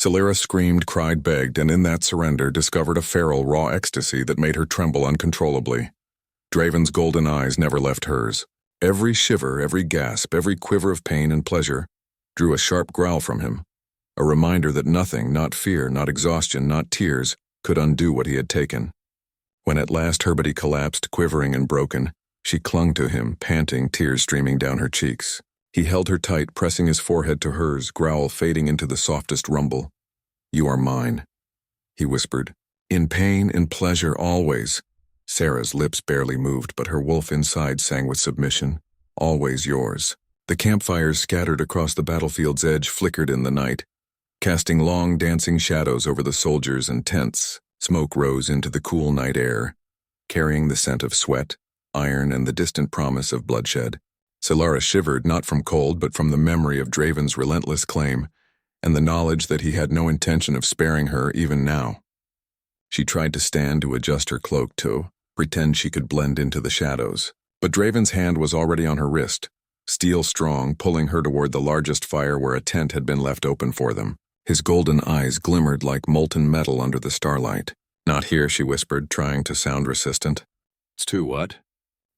Celera screamed, cried, begged, and in that surrender discovered a feral, raw ecstasy that made her tremble uncontrollably. Draven's golden eyes never left hers. Every shiver, every gasp, every quiver of pain and pleasure drew a sharp growl from him, a reminder that nothing, not fear, not exhaustion, not tears, could undo what he had taken. When at last her body collapsed, quivering and broken, she clung to him, panting, tears streaming down her cheeks. He held her tight, pressing his forehead to hers, growl fading into the softest rumble. "You are mine," he whispered. "In pain, in pleasure, always." Sarah's lips barely moved, but her wolf inside sang with submission. "Always yours." The campfires scattered across the battlefield's edge flickered in the night, casting long dancing shadows over the soldiers and tents. Smoke rose into the cool night air, carrying the scent of sweat, iron, and the distant promise of bloodshed. Celera shivered not from cold but from the memory of Draven's relentless claim and the knowledge that he had no intention of sparing her even now. She tried to stand, to adjust her cloak, to pretend she could blend into the shadows. But Draven's hand was already on her wrist, steel strong, pulling her toward the largest fire where a tent had been left open for them. His golden eyes glimmered like molten metal under the starlight. "Not here," she whispered, trying to sound resistant. "It's too what?"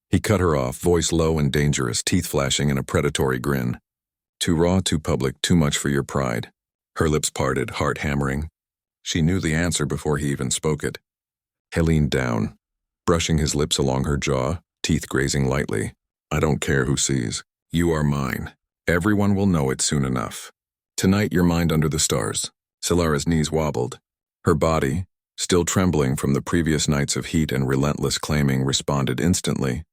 He cut her off, voice low and dangerous, teeth flashing in a predatory grin. "Too raw, too public, too much for your pride." Her lips parted, heart hammering. She knew the answer before he even spoke it. He leaned down, brushing his lips along her jaw, teeth grazing lightly. "I don't care who sees. You are mine. Everyone will know it soon enough. Tonight you're mine under the stars." Celera's knees wobbled. Her body, still trembling from the previous nights of heat and relentless claiming, responded instantly.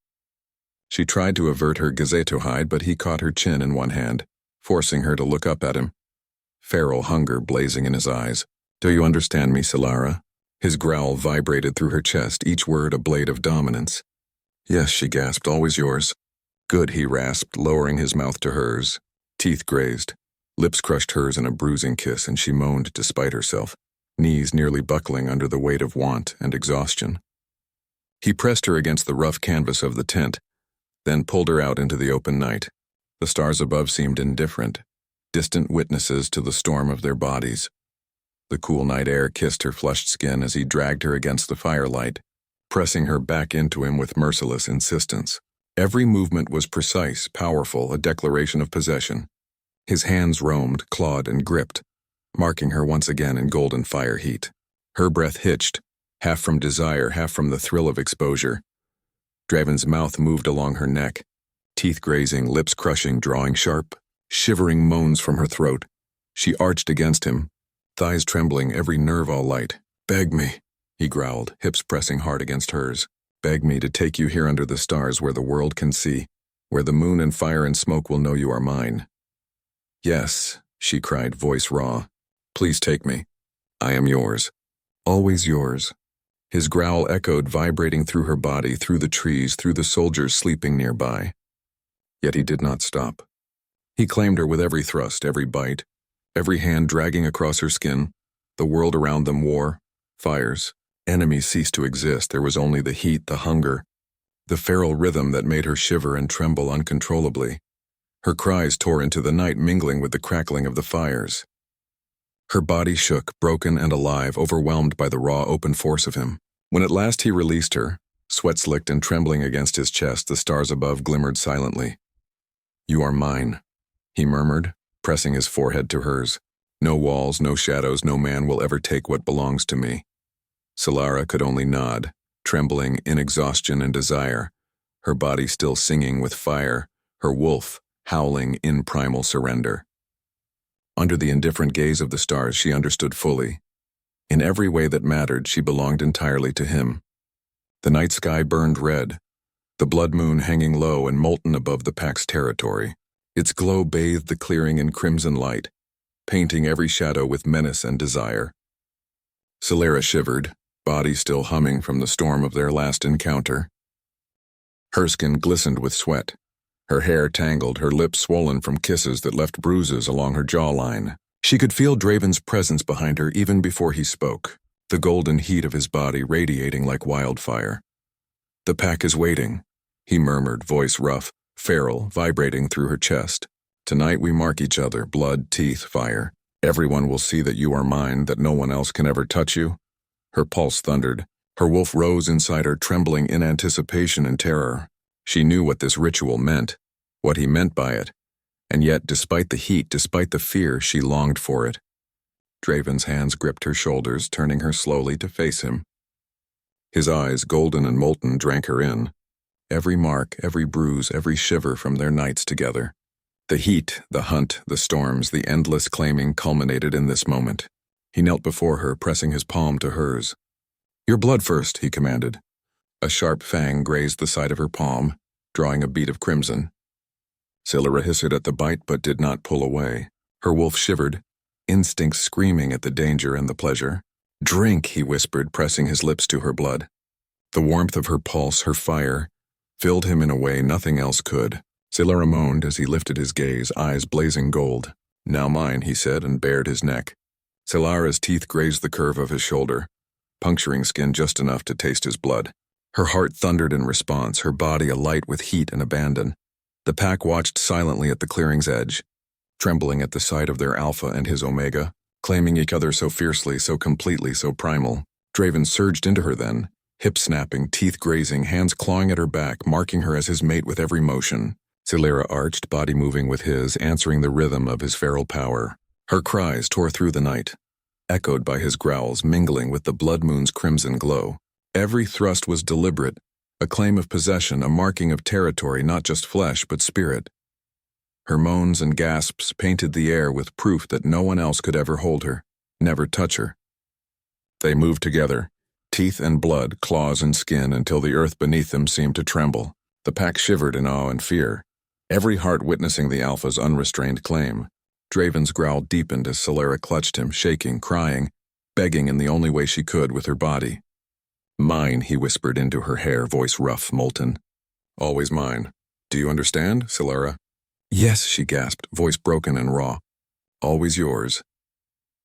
She tried to avert her gazeto hide, but he caught her chin in one hand, forcing her to look up at him. Feral hunger blazing in his eyes. "Do you understand me, Celera?" His growl vibrated through her chest, each word a blade of dominance. "Yes," she gasped, "always yours." "Good," he rasped, lowering his mouth to hers. Teeth grazed. Lips crushed hers in a bruising kiss, and she moaned despite herself, knees nearly buckling under the weight of want and exhaustion. He pressed her against the rough canvas of the tent, then pulled her out into the open night. The stars above seemed indifferent, distant witnesses to the storm of their bodies. The cool night air kissed her flushed skin as he dragged her against the firelight, pressing her back into him with merciless insistence. Every movement was precise, powerful, a declaration of possession. His hands roamed, clawed, and gripped, marking her once again in golden fire heat. Her breath hitched, half from desire, half from the thrill of exposure. Draven's mouth moved along her neck, teeth grazing, lips crushing, drawing sharp, shivering moans from her throat. She arched against him, thighs trembling, every nerve all light. "Beg me," he growled, hips pressing hard against hers. "Beg me to take you here under the stars where the world can see, where the moon and fire and smoke will know you are mine." "Yes," she cried, voice raw. "Please take me. I am yours. Always yours." His growl echoed, vibrating through her body, through the trees, through the soldiers sleeping nearby. Yet he did not stop. He claimed her with every thrust, every bite, every hand dragging across her skin. The world around them war, fires. Enemies ceased to exist. There was only the heat, the hunger, the feral rhythm that made her shiver and tremble uncontrollably. Her cries tore into the night, mingling with the crackling of the fires. Her body shook, broken and alive, overwhelmed by the raw, open force of him. When at last he released her, sweat slicked and trembling against his chest, the stars above glimmered silently. "You are mine," he murmured, pressing his forehead to hers. "No walls, no shadows, no man will ever take what belongs to me." Celera could only nod, trembling in exhaustion and desire, her body still singing with fire, her wolf howling in primal surrender. Under the indifferent gaze of the stars, she understood fully. In every way that mattered, she belonged entirely to him. The night sky burned red, the blood moon hanging low and molten above the pack's territory. Its glow bathed the clearing in crimson light, painting every shadow with menace and desire. Celera shivered, body still humming from the storm of their last encounter. Her skin glistened with sweat, her hair tangled, her lips swollen from kisses that left bruises along her jawline. She could feel Draven's presence behind her even before he spoke, the golden heat of his body radiating like wildfire. "The pack is waiting," he murmured, voice rough, feral, vibrating through her chest. "Tonight we mark each other, blood, teeth, fire. Everyone will see that you are mine, that no one else can ever touch you." Her pulse thundered. Her wolf rose inside her, trembling in anticipation and terror. She knew what this ritual meant, what he meant by it, and yet, despite the heat, despite the fear, she longed for it. Draven's hands gripped her shoulders, turning her slowly to face him. His eyes, golden and molten, drank her in. Every mark, every bruise, every shiver from their nights together. The heat, the hunt, the storms, the endless claiming culminated in this moment. He knelt before her, pressing his palm to hers. "Your blood first," he commanded. A sharp fang grazed the side of her palm, drawing a bead of crimson. Silera hissed at the bite but did not pull away. Her wolf shivered, instincts screaming at the danger and the pleasure. "Drink," he whispered, pressing his lips to her blood. The warmth of her pulse, her fire, filled him in a way nothing else could. Silera moaned as he lifted his gaze, eyes blazing gold. "Now mine," he said, and bared his neck. Silara's teeth grazed the curve of his shoulder, puncturing skin just enough to taste his blood. Her heart thundered in response, her body alight with heat and abandon. The pack watched silently at the clearing's edge, trembling at the sight of their alpha and his omega, claiming each other so fiercely, so completely, so primal. Draven surged into her then, hip-snapping, teeth grazing, hands clawing at her back, marking her as his mate with every motion. Silera arched, body moving with his, answering the rhythm of his feral power. Her cries tore through the night, echoed by his growls, mingling with the blood moon's crimson glow. Every thrust was deliberate, a claim of possession, a marking of territory, not just flesh, but spirit. Her moans and gasps painted the air with proof that no one else could ever hold her, never touch her. They moved together, teeth and blood, claws and skin, until the earth beneath them seemed to tremble. The pack shivered in awe and fear, every heart witnessing the alpha's unrestrained claim. Draven's growl deepened as Silera clutched him, shaking, crying, begging in the only way she could with her body. "Mine," he whispered into her hair, voice rough, molten. "Always mine. Do you understand, Silera?" "Yes," she gasped, voice broken and raw. "Always yours."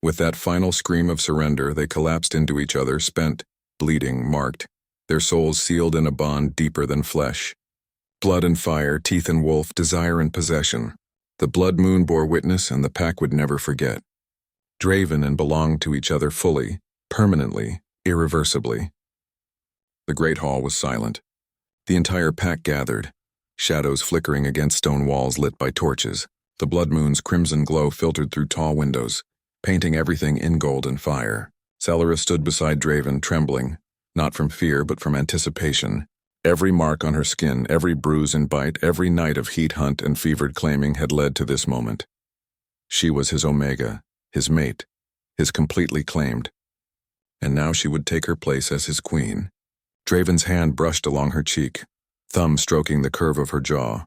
With that final scream of surrender, they collapsed into each other, spent, bleeding, marked, their souls sealed in a bond deeper than flesh. Blood and fire, teeth and wolf, desire and possession. The blood moon bore witness, and the pack would never forget. Draven and belonged to each other fully, permanently, irreversibly. The great hall was silent. The entire pack gathered, shadows flickering against stone walls lit by torches. The blood moon's crimson glow filtered through tall windows, painting everything in gold and fire. Silera stood beside Draven, trembling, not from fear but from anticipation. Every mark on her skin, every bruise and bite, every night of heat hunt and fevered claiming had led to this moment. She was his omega, his mate, his completely claimed. And now she would take her place as his queen. Draven's hand brushed along her cheek, thumb stroking the curve of her jaw.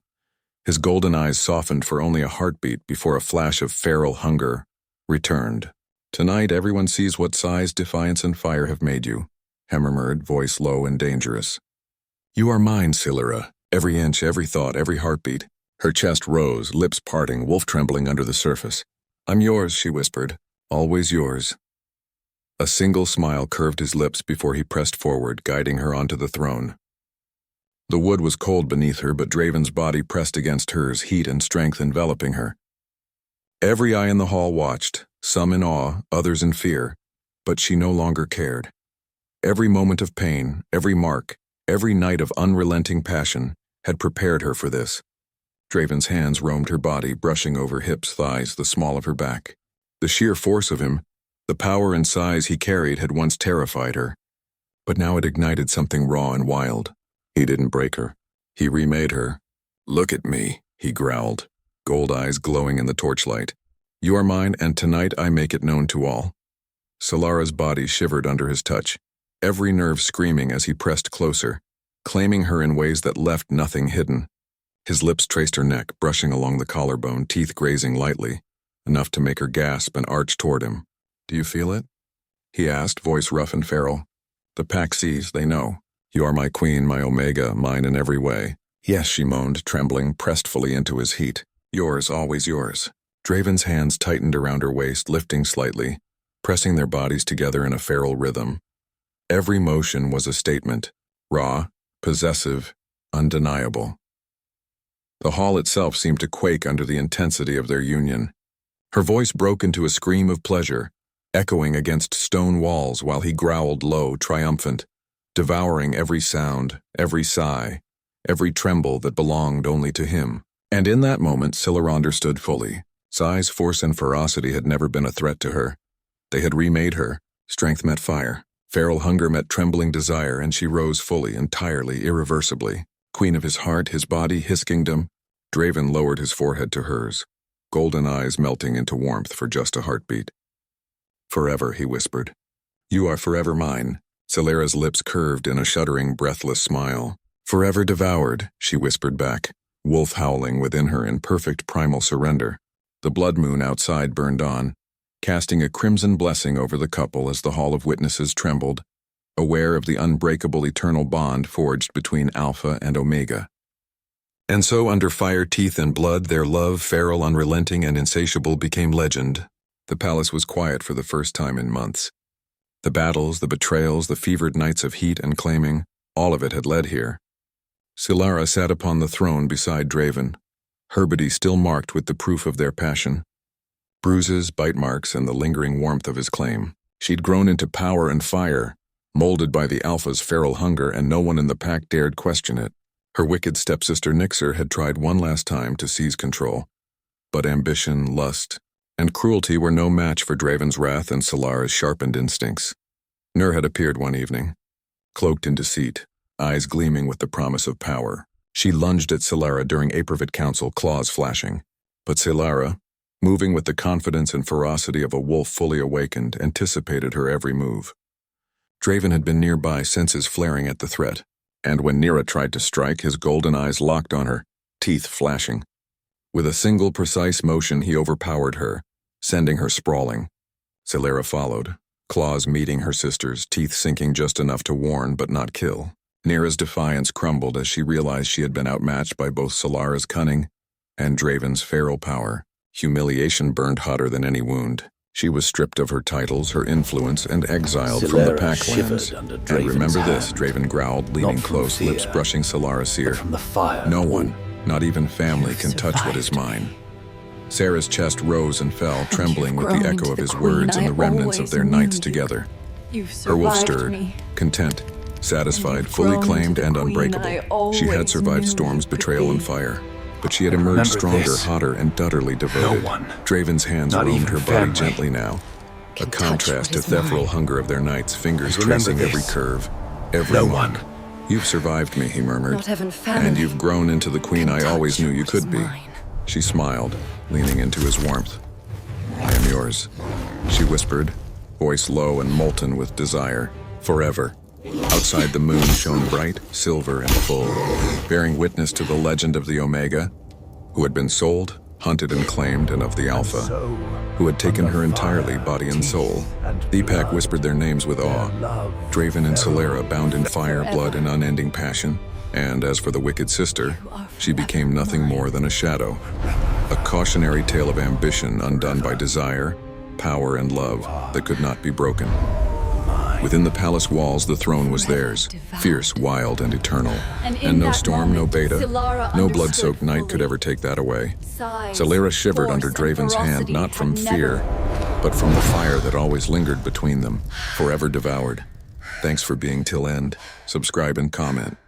His golden eyes softened for only a heartbeat before a flash of feral hunger returned. "Tonight everyone sees what size, defiance, and fire have made you," he murmured, voice low and dangerous. "You are mine, Silera, every inch, every thought, every heartbeat." Her chest rose, lips parting, wolf trembling under the surface. "I'm yours," she whispered, "always yours." A single smile curved his lips before he pressed forward, guiding her onto the throne. The wood was cold beneath her, but Draven's body pressed against hers, heat and strength enveloping her. Every eye in the hall watched, some in awe, others in fear, but she no longer cared. Every moment of pain, every mark, every night of unrelenting passion had prepared her for this. Draven's hands roamed her body, brushing over hips, thighs, the small of her back. The sheer force of him, the power and size he carried had once terrified her, but now it ignited something raw and wild. He didn't break her. He remade her. "Look at me," he growled, gold eyes glowing in the torchlight. "You are mine, and tonight I make it known to all." Silara's body shivered under his touch, every nerve screaming as he pressed closer, claiming her in ways that left nothing hidden. His lips traced her neck, brushing along the collarbone, teeth grazing lightly, enough to make her gasp and arch toward him. "Do you feel it?" he asked, voice rough and feral. "The pack sees, they know. You are my queen, my omega, mine in every way." "Yes," she moaned, trembling, pressed fully into his heat. "Yours, always yours." Draven's hands tightened around her waist, lifting slightly, pressing their bodies together in a feral rhythm. Every motion was a statement, raw, possessive, undeniable. The hall itself seemed to quake under the intensity of their union. Her voice broke into a scream of pleasure, echoing against stone walls while he growled low, triumphant, devouring every sound, every sigh, every tremble that belonged only to him. And in that moment, Scylla understood fully. Size, force, and ferocity had never been a threat to her. They had remade her. Strength met fire. Feral hunger met trembling desire, and she rose fully, entirely, irreversibly. Queen of his heart, his body, his kingdom. Draven lowered his forehead to hers, golden eyes melting into warmth for just a heartbeat. Forever, he whispered. You are forever mine. Scylla's lips curved in a shuddering, breathless smile. Forever devoured, she whispered back, wolf howling within her in perfect primal surrender. The blood moon outside burned on, casting a crimson blessing over the couple as the Hall of Witnesses trembled, aware of the unbreakable eternal bond forged between Alpha and Omega. And so, under fire, teeth, and blood, their love, feral, unrelenting, and insatiable, became legend. The palace was quiet for the first time in months. The battles, the betrayals, the fevered nights of heat and claiming, all of it had led here. Scylla sat upon the throne beside Draven, her body still marked with the proof of their passion. Bruises, bite marks, and the lingering warmth of his claim. She'd grown into power and fire, molded by the Alpha's feral hunger, and no one in the pack dared question it. Her wicked stepsister Nixer had tried one last time to seize control, but ambition, lust, and cruelty were no match for Draven's wrath and Scylla's sharpened instincts. Nur had appeared one evening, cloaked in deceit, eyes gleaming with the promise of power. She lunged at Scylla during a private council, claws flashing. But Scylla, moving with the confidence and ferocity of a wolf fully awakened, anticipated her every move. Draven had been nearby, senses flaring at the threat, and when Nira tried to strike, his golden eyes locked on her, teeth flashing. With a single precise motion, he overpowered her, sending her sprawling. Scylla followed, claws meeting her sister's, teeth sinking just enough to warn but not kill. Nira's defiance crumbled as she realized she had been outmatched by both Scylla's cunning and Draven's feral power. Humiliation burned hotter than any wound. She was stripped of her titles, her influence, and exiled from the Packlands. And remember this, Draven growled, leaning close, lips brushing Scylla's ear. No one, not even family, can touch what is mine. Sarah's chest rose and fell, trembling with the echo of his words and the remnants of their nights together. Her wolf stirred, content, satisfied, fully claimed, and unbreakable. She had survived storms, betrayal, and fire. But she had emerged stronger, hotter, and utterly devoted. Draven's hands roamed her body gently now, a contrast to the ephemeral hunger of their nights, fingers tracing every curve, every mark. You've survived me, he murmured, and you've grown into the queen I always knew you could be. She smiled, leaning into his warmth. I am yours, she whispered, voice low and molten with desire. Forever. Outside the moon shone bright, silver, and full, bearing witness to the legend of the Omega, who had been sold, hunted, and claimed, and of the Alpha, who had taken her entirely, body and soul. Deepak whispered their names with awe. Draven and Scylla bound in fire, blood, and unending passion. And as for the wicked sister, she became nothing more than a shadow, a cautionary tale of ambition undone by desire, power, and love that could not be broken. Within the palace walls, the throne was theirs, fierce, wild, and eternal. And no storm, no beta, no blood-soaked night could ever take that away. Scylla shivered under Draven's hand, not from fear, but from the fire that always lingered between them, forever devoured. Thanks for being till end. Subscribe and comment.